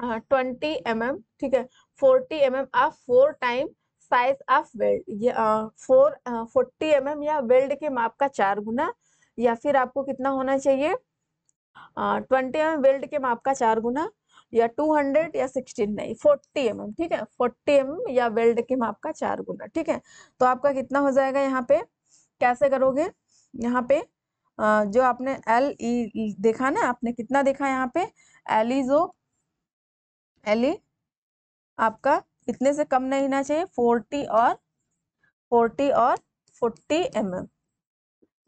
20 mm, ठीक है, 40 mm of 4 time size of weld. ये 40 mm या वेल्ड के माप का 4 गुना, या फिर आपको कितना होना चाहिए? 20 mm वेल्ड के माप का 4 गुना, या 200, या 16 नहीं, 40 mm। ठीक है, 40 mm या वेल्ड के माप का 4 गुना। ठीक है, तो आपका कितना हो जाएगा? यहाँ पे कैसे करोगे? यहाँ पे जो आपने एल ई देखा ना, आपने कितना देखा यहाँ पे? एल ई आपका इतने से कम नहीं होना चाहिए, 40 और 40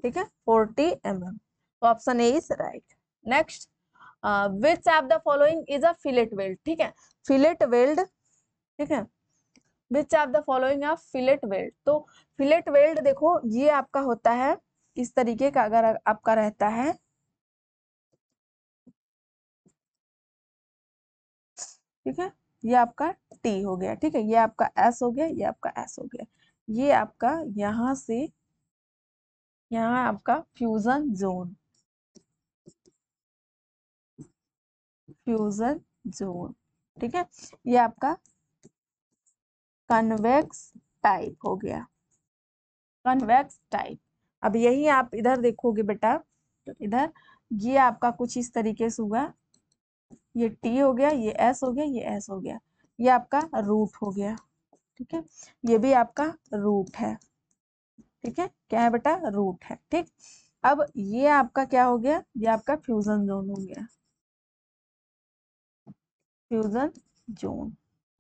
ठीक है, 40 mm। तो option A is right. Next, which of the following is a fillet weld? ठीक है, फिलेट वेल्ड, ठीक है, which of the following of fillet weld? तो फिलेट वेल्ड देखो, ये आपका होता है इस तरीके का, अगर आपका रहता है, ठीक है, ये आपका टी हो गया, ठीक है, ये आपका एस हो गया, ये आपका एस हो गया, ये आपका यहाँ से यहाँ आपका फ्यूजन जोन, फ्यूजन जोन, ठीक है, ये आपका कन्वेक्स टाइप हो गया, कन्वेक्स टाइप। अब यही आप इधर देखोगे बेटा, तो इधर ये आपका कुछ इस तरीके से हुआ, ये टी हो गया, ये एस हो गया, ये एस हो गया, ये आपका रूट हो गया। ठीक है, ये भी आपका रूट है। ठीक है, क्या है बेटा? रूट है। ठीक, अब ये आपका क्या हो गया? ये आपका फ्यूजन जोन हो गया, फ्यूजन जोन।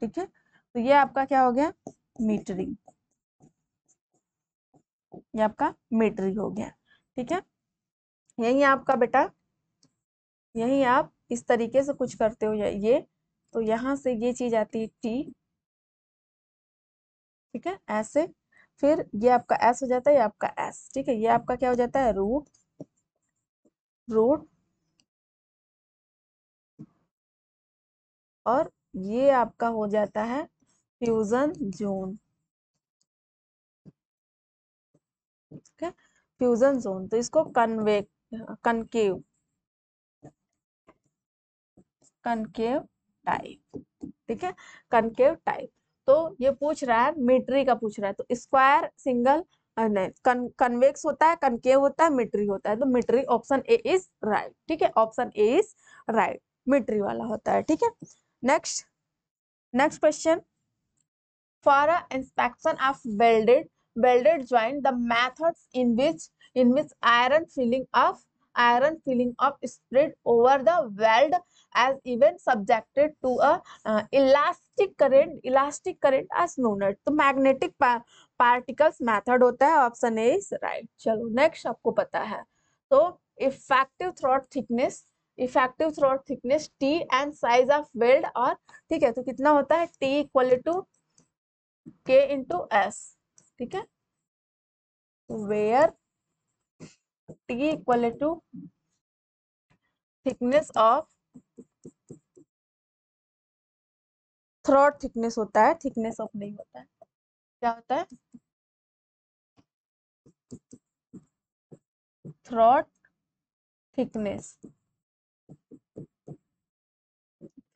ठीक है, तो ये आपका क्या हो गया? मीटरिंग, ये आपका मीटरिंग हो गया। ठीक है, यही आपका बेटा, यही आप इस तरीके से कुछ करते हो, ये तो यहाँ से ये चीज आती है टी, ठीक है, ऐसे, फिर ये आपका एस हो जाता है, ये आपका एस, ठीक है, ये आपका क्या हो जाता है? रूट, रूट, और ये आपका हो जाता है फ्यूजन जोन। ठीक है, फ्यूजन जोन, तो इसको कनकेव, कनकेव टाइप, ठीक है, कनकेव टाइप। तो ये पूछ रहा है, मीट्री का पूछ रहा है, तो स्क्वायर, सिंगल, नहीं, कन्वेक्स होता है, कनकेव होता है, मिट्री होता है, तो मिट्री ऑप्शन ए इज राइट। ठीक है, ऑप्शन ए इज राइट, मिट्री वाला होता है। ठीक है, next next question, for a inspection of welded joint, the methods in which iron filling of spread over the weld as even subjected to a elastic current as known as, तो magnetic particles method होता है, option A is right. चलो next, आपको पता है तो effective throat thickness T and size of weld, और ठीक है, तो कितना होता है, T equal to K into S। ठीक है, where T equal to thickness of throat thickness होता है, थिकनेस ऑफ नहीं होता है, क्या होता है, throat thickness,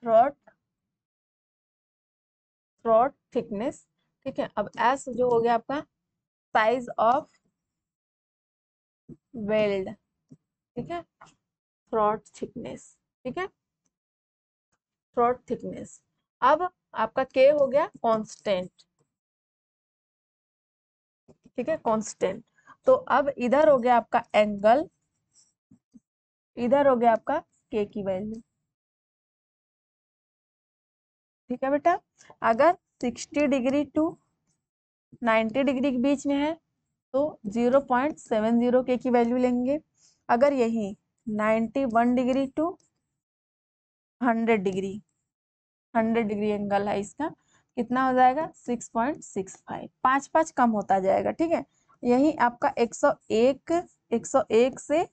throat throat thickness. ठीक है, अब S जो हो गया आपका साइज ऑफ वेल्ड। ठीक है, थ्रॉट थिकनेस। ठीक है, थ्रॉट थिकनेस। अब आपका K हो गया कांस्टेंट। ठीक है, कांस्टेंट। तो अब इधर हो गया आपका एंगल, इधर हो गया आपका K की वैल्यू। ठीक है बेटा, अगर 60 डिग्री टू 90 डिग्री के बीच में है तो 0.70 के की वैल्यू लेंगे। अगर यही 91 degree to 100 degree, 100 degree angle है इसका, कितना हो जाएगा, 6.65, 5 कम होता जाएगा। ठीक है, यही आपका 101 से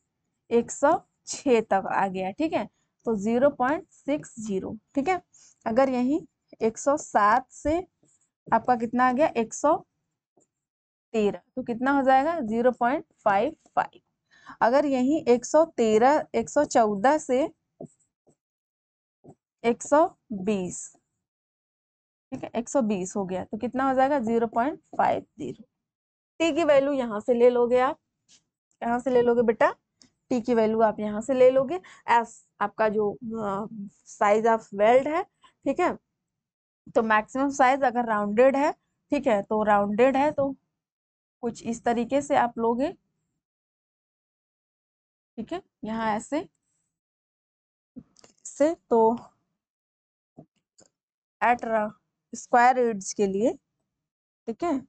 106 तक आ गया। ठीक है, तो 0.60। ठीक है, अगर यही 107 से आपका कितना आ गया, 113, तो कितना हो जाएगा, 0.55। अगर यही 114 से 120, ठीक है, 120 हो गया, तो कितना हो जाएगा, 0.50। टी की वैल्यू यहाँ से ले लोगे आप, यहाँ से ले लोगे बेटा, टी की वैल्यू आप यहाँ से ले लोगे। एस आपका जो साइज ऑफ वेल्ड है। ठीक है, तो मैक्सिमम साइज अगर राउंडेड है, ठीक है, तो राउंडेड है तो कुछ इस तरीके से आप लोगे। ठीक है, यहाँ ऐसे से, तो एट स्क्वायर एड्स के लिए, ठीक है,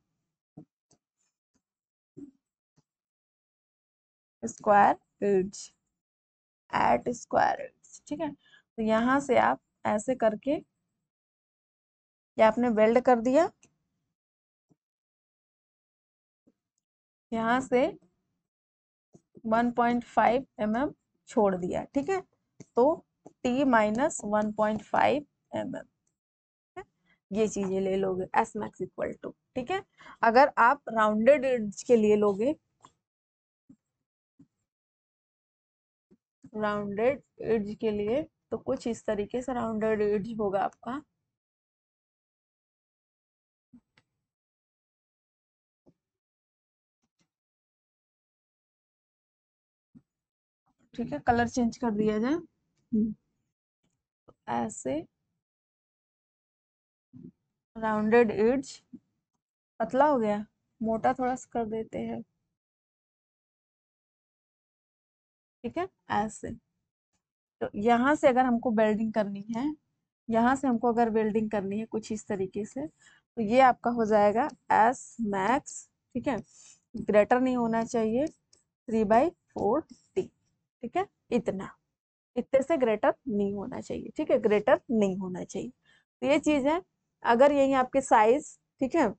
square edges, at square edges. ठीक है, तो यहाँ से आप ऐसे करके ये आपने वेल्ड कर दिया, यहाँ से 1.5 mm छोड़ दिया। ठीक है, तो t माइनस 1.5 mm, ये चीजें ले लोगे, एस मैक्स इक्वल टू। ठीक है, अगर आप राउंडेड एड्ज के लिए लोगे, राउंडेड एड्ज के लिए, तो कुछ इस तरीके से राउंडेड एड्ज होगा आपका। ठीक है, कलर चेंज कर दिया जाए, ऐसे राउंडेड एड्ज, पतला हो गया, मोटा थोड़ा सा कर देते हैं। ठीक है, ऐसे, तो यहाँ से अगर हमको वेल्डिंग करनी है, यहाँ से हमको अगर वेल्डिंग करनी है कुछ इस तरीके से, तो ये आपका हो जाएगा एस मैक्स। ठीक है, ग्रेटर नहीं होना चाहिए 3/4T। ठीक है, इतने से ग्रेटर नहीं होना चाहिए। ठीक है, ग्रेटर नहीं होना चाहिए, तो ये चीज है। अगर यही आपके साइज, ठीक है,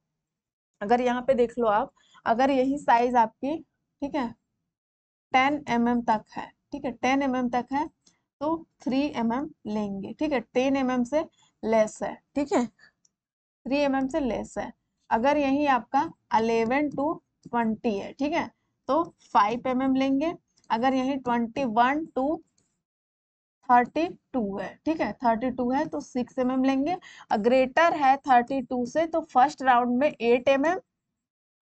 अगर यहाँ पे देख लो आप, अगर यही साइज आपकी, ठीक है, 10 mm तक है, ठीक है, 10 mm तक है, तो 3 mm लेंगे। ठीक है, 10 mm से लेस है, ठीक है, 3 mm से लेस है। अगर यही आपका 11 to 20 है, ठीक है, तो 5 mm लेंगे। अगर यही 21 to 32 है, ठीक है, 32 है तो 6 mm लेंगे। ग्रेटर है 32 से, तो फर्स्ट राउंड में 8 mm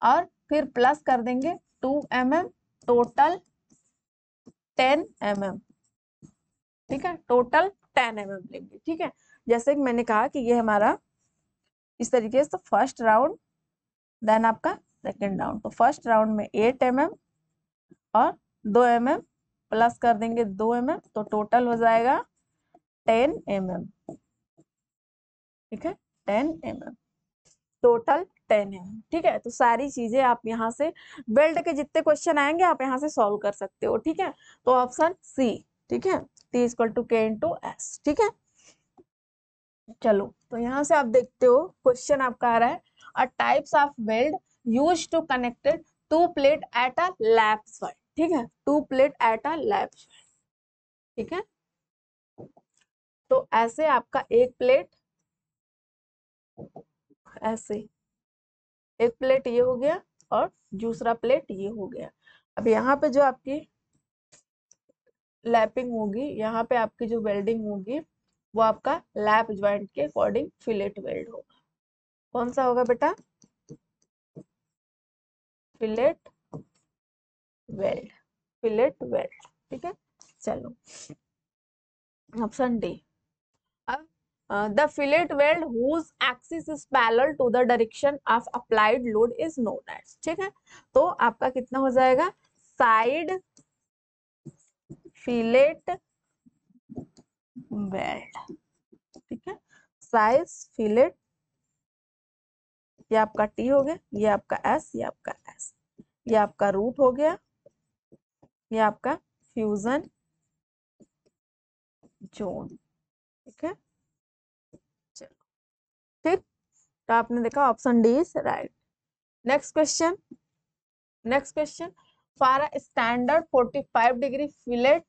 और फिर प्लस कर देंगे 2 mm, टोटल 10 mm। ठीक है, टोटल 10 mm लेंगे। ठीक है, जैसे कि मैंने कहा कि ये हमारा इस तरीके से, तो फर्स्ट राउंड देन आपका सेकेंड राउंड। तो फर्स्ट राउंड में 8 mm और 2 mm प्लस कर देंगे 2 mm, तो टोटल हो जाएगा 10 mm। ठीक है, 10 mm, टोटल 10 mm। ठीक है, तो सारी चीजें आप यहाँ से बेल्ट के जितने क्वेश्चन आएंगे आप यहाँ से सॉल्व कर सकते हो। ठीक है, तो ऑप्शन सी। ठीक है, T = K × S। ठीक है, चलो तो यहाँ से आप देखते हो क्वेश्चन आपका आ रहा है, a types of weld use to connected 2 plate at a lap joint. ठीक है, 2 plate at a lap joint. ठीक है, तो ऐसे आपका एक प्लेट, ऐसे एक प्लेट ये हो गया और दूसरा प्लेट ये हो गया। अब यहाँ पे जो आपकी लैपिंग होगी, यहाँ पे आपकी जो वेल्डिंग होगी वो आपका लैप ज्वाइंट के अकॉर्डिंग फिलेट वेल्ड होगा। कौन सा होगा बेटा? Fillet weld, fillet weld. ठीक है, चलो ऑप्शन डी। अब the fillet weld whose axis is parallel to the direction of applied load is known as। ठीक है, तो आपका कितना हो जाएगा? Side fillet weld. ठीक है, साइज फिलेट, ये आपका टी हो गया, ये आपका एस, ये आपका एस, ये आपका रूट हो गया, ये आपका फ्यूजन जोन। ठीक है, चलो ठीक, तो आपने देखा option D is right. Next question, next question, for a standard 45 degree fillet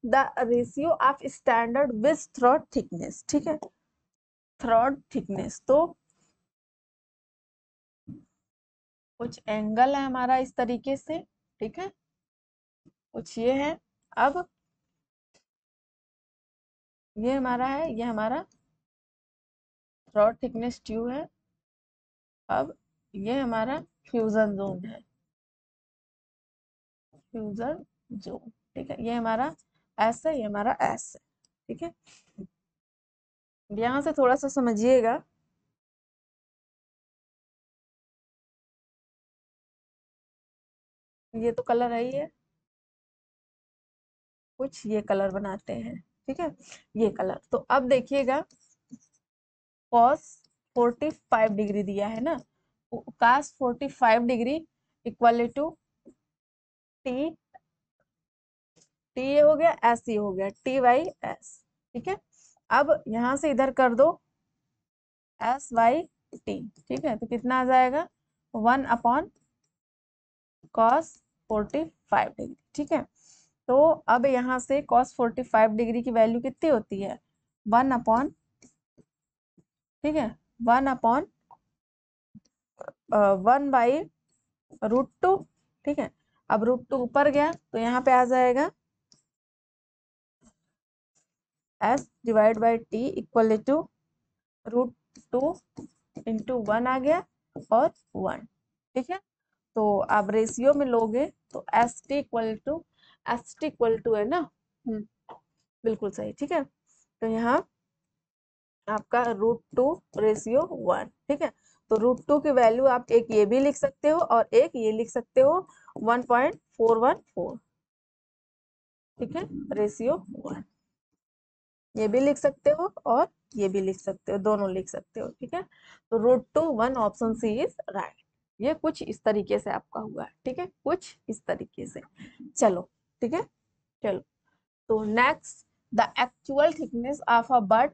the ratio of standard with throat thickness. ठीक है, थ्रॉड थिकनेस, तो कुछ एंगल है हमारा इस तरीके से। ठीक है, कुछ ये है। अब ये हमारा है, ये हमारा थ्रॉड थिकनेस ट्यू है। अब ये हमारा फ्यूजन जोन है, फ्यूजन जोन। ठीक है, ये हमारा एस है, ये हमारा एस है। ठीक है, यहाँ से थोड़ा सा समझिएगा, ये तो कलर है ही है, कुछ ये कलर बनाते हैं। ठीक है, ये कलर, तो अब देखिएगा cos 45 डिग्री दिया है ना, cos 45 degree equal to T, T ये हो गया, एस ये हो गया, T/S। ठीक है, अब यहाँ से इधर कर दो S/T। ठीक है, तो कितना आ जाएगा? 1/cos 45 degree. ठीक है, तो अब यहाँ से cos 45 डिग्री की वैल्यू कितनी होती है? 1/, ठीक है, 1/√2। ठीक है, अब √2 ऊपर गया तो यहाँ पे आ जाएगा S/T इक्वल टू √2 × 1 आ गया और 1। ठीक है, तो आप रेशियो में लोगे तो ST इक्वल टू है ना, बिल्कुल सही। ठीक है, तो यहाँ आपका √2/1। ठीक है, तो √2 की वैल्यू आप एक ये भी लिख सकते हो और एक ये लिख सकते हो, 1.414। ठीक है, रेशियो 1 ये भी लिख सकते हो और ये भी लिख सकते हो, दोनों लिख सकते हो। ठीक है, तो √2 ऑप्शन सी इज राइट। ये कुछ इस तरीके से आपका हुआ है। ठीक है, कुछ इस तरीके से। चलो ठीक है, चलो तो next, the actual thickness of a butt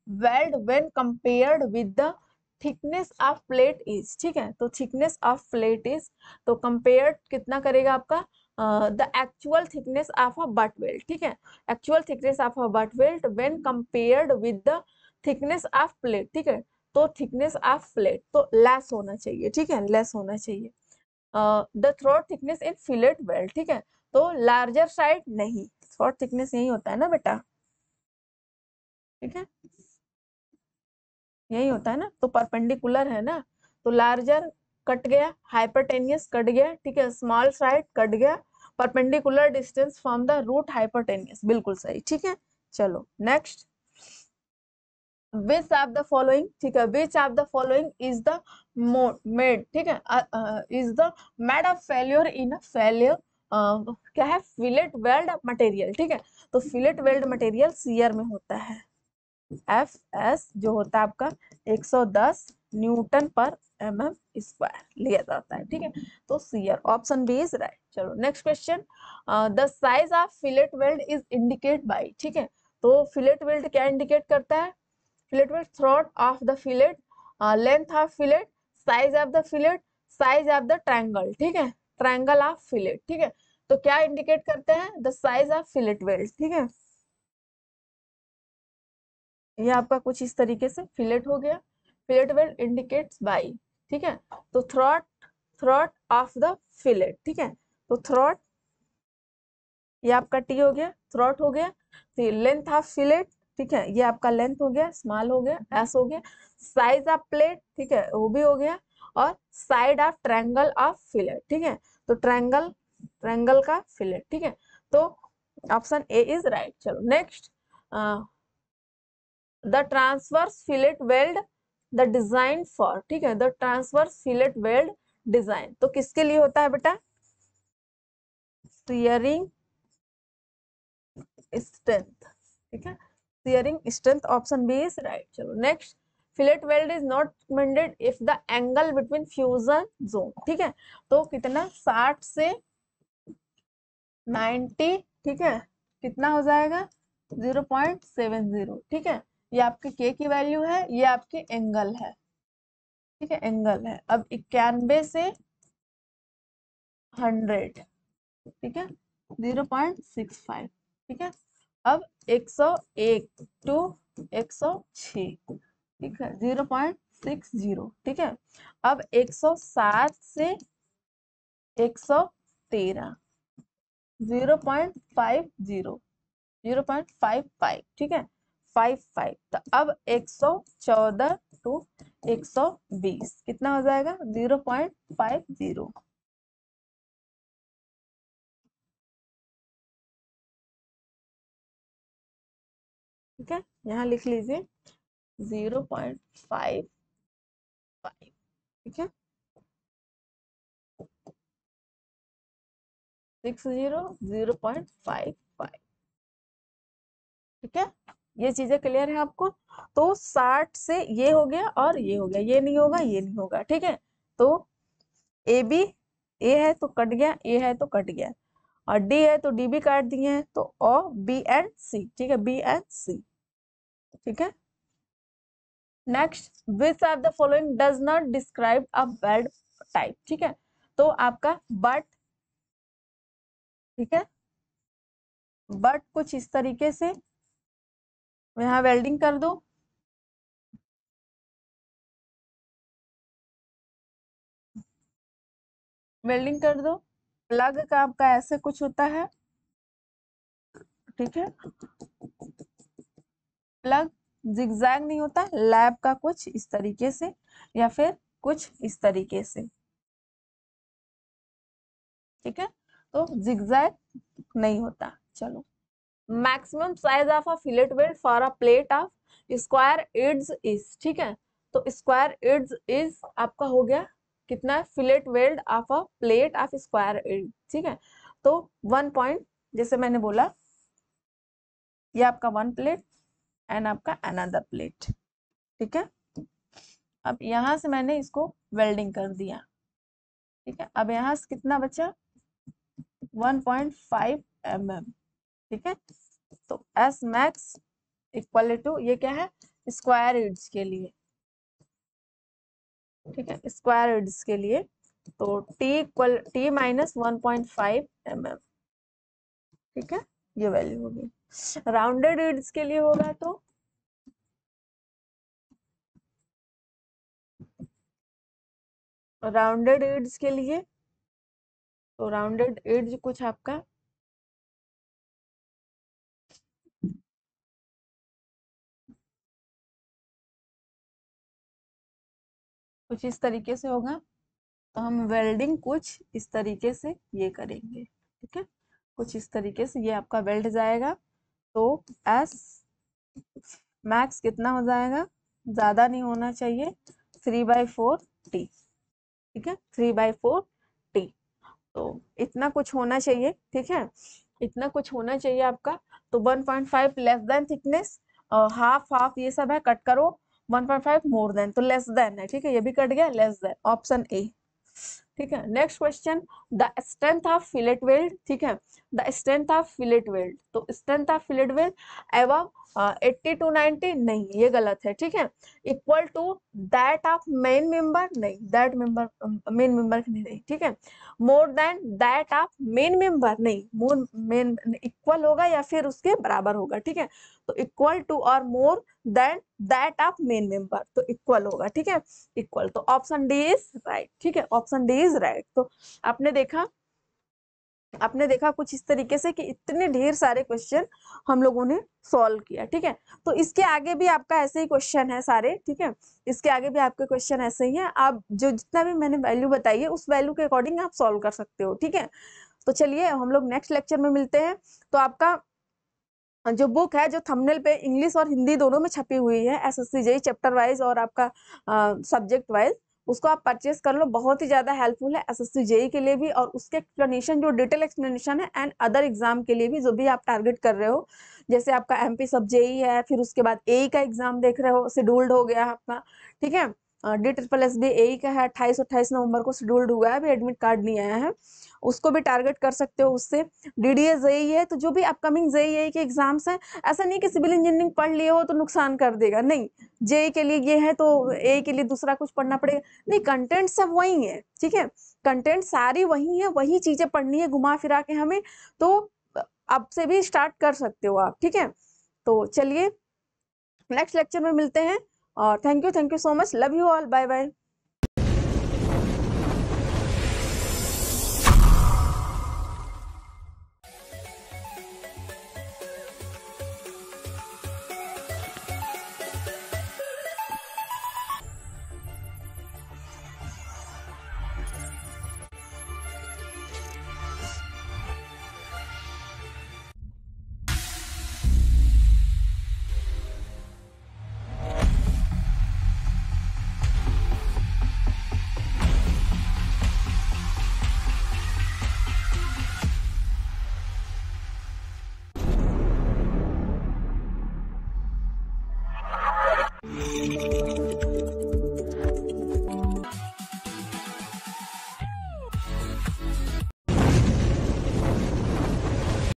weld when compared with the thickness of plate is. ठीक है, तो थिकनेस ऑफ प्लेट इज, तो कंपेयर कितना करेगा आपका? The actual thickness of a butt weld. ठीक है, actual thickness of a butt weld when compared with the thickness of plate. ठीक है, तो थिकनेस ऑफ प्लेट तो लेस होना चाहिए। ठीक है, लेस होना चाहिए। The throat thickness in fillet weld. ठीक है, तो लार्जर साइड नहीं, थ्रोट थिकनेस यही होता है ना बेटा। ठीक है, यही होता है ना, तो परपेंडिकुलर है ना, तो लार्जर कट गया, हाइपरटेनियस कट गया, ठीक है, स्मॉल साइड कट गया, perpendicular distance from the root hypotenuse, बिल्कुल सही, ठीक है। चलो next, which of the following, ठीक है, which of the following is the mode, ठीक है, is the mode of failure in failure, क्या है, फिलेट वेल्ड मटेरियल, ठीक है। तो फिलेट वेल्ड मटेरियल सीयर में होता है, एफ एस जो होता है आपका 110 न्यूटन पर mm स्क्वायर लिया जाता है, ठीक है। तो shear option B is right. चलो next question, the size of fillet weld is indicate by, ठीक है। तो फिलेट वेल्ड क्या इंडिकेट करता है, fillet weld throat of the fillet, length of fillet, size of the fillet, size of the triangle, ठीक है, triangle of fillet, ठीक है। तो क्या इंडिकेट करते हैं, the size of fillet weld, ठीक है। ये आपका कुछ इस तरीके से फिलेट हो गया, फिलेट वेल्ड इंडिकेट्स बाय, ठीक है। तो throat, throat of the fillet, ठीक है। तो थ्रोट, ये आपका टी हो गया, थ्रोट हो गया, तो लेंथ ऑफ फिलेट, ठीक है, ये आपका लेंथ हो गया, स्मॉल हो गया, एस हो गया, साइज ऑफ प्लेट, ठीक है, वो भी हो गया, और side of triangle of fillet, ठीक है। तो ट्रायंगल, ट्रायंगल का फिलेट, ठीक है। तो ऑप्शन ए इज राइट। चलो next, the transverse fillet weld the design for, ठीक है, the transverse fillet weld design तो किसके लिए होता है बेटा, सियरिंग स्ट्रेंथ, ठीक है, shearing strength, option B is right. चलो next, fillet weld is not mended if the angle between fusion zone, ठीक है। तो कितना, 60 से 90, ठीक है, कितना हो जाएगा, 0.70, ठीक है। ये आपके के की वैल्यू है, ये आपके एंगल है, ठीक है, एंगल है। अब 91 से 100, ठीक है, 0.65, ठीक है। अब 101 टू 106, ठीक है, 0.60, ठीक है। अब 107 से 113, 0.50, 0.55, ठीक है, 55। तो अब 114 टू 120 कितना हो जाएगा, 0.50, ठीक है। यहाँ लिख लीजिए 0.55, ठीक है, 60, 0.55, ठीक है। ये चीजें क्लियर है आपको। तो 60 से ये हो गया और ये हो गया, ये नहीं होगा, ये नहीं होगा, ठीक है। तो ए बी, ए है तो कट गया, ए है तो कट गया, और डी है तो डी भी काट दिए हैं, तो ओ बी एंड सी, ठीक है, बी एंड सी, ठीक है। Next, which of the following does not describe a bed type, ठीक है। तो आपका बट, ठीक है, बट कुछ इस तरीके से, यहाँ वेल्डिंग कर दो, वेल्डिंग कर दो। प्लग का आपका ऐसे कुछ होता है, ठीक है, प्लग जिगजैग नहीं होता, लैब का कुछ इस तरीके से, या फिर कुछ इस तरीके से, ठीक है। तो जिगजैग नहीं होता। चलो, maximum size of a fillet weld for a plate of square edges is, ठीक है। तो स्क्वायर एड्स इज आपका हो गया कितना, fillet weld of a plate of square edge, ठीक है। तो 1 पॉइंट, जैसे मैंने बोला, ये आपका 1 प्लेट एंड आपका अनदर प्लेट, ठीक है। अब यहां से मैंने इसको वेल्डिंग कर दिया, ठीक है। अब यहाँ से कितना बचा, 1.5 mm, ठीक है। तो एस मैक्स इक्वल टू, ये क्या है, स्क्वायर एड्स के लिए, ठीक है, स्क्वायर एड्स के लिए। तो T equal, T minus 1.5 mm, ठीक है, ये वैल्यू होगी। राउंडेड एड्स के लिए होगा तो राउंडेड एड्स के लिए, तो राउंडेड एड्स कुछ आपका कुछ इस तरीके से होगा, तो हम वेल्डिंग कुछ इस तरीके से ये करेंगे, ठीक है, कुछ इस तरीके से ये आपका वेल्ड जाएगा। तो एस मैक्स कितना हो जाएगा, ज्यादा नहीं होना चाहिए, 3/4 टी, ठीक है, 3/4 टी। तो इतना कुछ होना चाहिए, ठीक है, इतना कुछ होना चाहिए आपका। तो 1.5 less than thickness, half half ये सब है, कट करो। 1.5 मोर देन, तो लेस देन है, ठीक है, ये भी कट गया, लेस देन, ऑप्शन ए, ठीक है। Next question, the strength of fillet weld, ठीक है, the strength of fillet weld, तो स्ट्रेंथ ऑफ फिलेट वेल्ड एवं 80 to 90, नहीं ये गलत है, ठीक है। Equal to that of main member, नहीं दैट मेंबर मेन मेंबर नहीं, ठीक है। More than that of main member, नहीं, मोर मेन इक्वल होगा या फिर उसके बराबर होगा, ठीक है। तो इक्वल टू और मोर than that of main member, तो इक्वल होगा, ठीक है, इक्वल। तो ऑप्शन डी इज राइट, ठीक है, ऑप्शन डी इज राइट। तो आपने देखा कुछ इस तरीके से कि इतने ढेर सारे क्वेश्चन हम लोगों ने सॉल्व किया, ठीक है। तो इसके आगे भी आपका ऐसे ही क्वेश्चन है सारे, ठीक है, इसके आगे भी आपके क्वेश्चन ऐसे ही हैं। आप जो जितना भी मैंने वैल्यू बताई है उस वैल्यू के अकॉर्डिंग आप सॉल्व कर सकते हो, ठीक है। तो चलिए हम लोग नेक्स्ट लेक्चर में मिलते हैं। तो आपका जो बुक है, जो थंबनेल पे इंग्लिश और हिंदी दोनों में छपी हुई है, एसएससी जेईई चैप्टर वाइज और आपका सब्जेक्ट वाइज, उसको आप परचेस कर लो, बहुत ही ज्यादा हेल्पफुल है एसएससी जेईई के लिए भी, और उसके एक्सप्लेनेशन जो डिटेल एक्सप्लेनेशन है एंड अदर एग्जाम के लिए भी जो भी आप टारगेट कर रहे हो, जैसे आपका एमपी सब जेईई है, फिर उसके बाद एई का एग्जाम देख रहे हो, शेड्यूल्ड हो गया आपका, ठीक है। DSSS भी एई का है, 28 नवंबर को शेड्यूल्ड हुआ है, अभी एडमिट कार्ड नहीं आया है, उसको भी टारगेट कर सकते हो उससे। डीडीए जेईई है, तो जो भी अपकमिंग जेईई के एग्जाम्स हैं, ऐसा नहीं कि सिविल इंजीनियरिंग पढ़ लिए हो तो नुकसान कर देगा, नहीं, जेईई के लिए ये है तो ए के लिए दूसरा कुछ पढ़ना पड़ेगा, नहीं, कंटेंट सब वही है, ठीक है, कंटेंट सारी वही है, वही चीजें पढ़नी है घुमा फिरा के हमें। तो अब से भी स्टार्ट कर सकते हो आप, ठीक है। तो चलिए नेक्स्ट लेक्चर में मिलते हैं, और thank you so much, love you all, bye bye.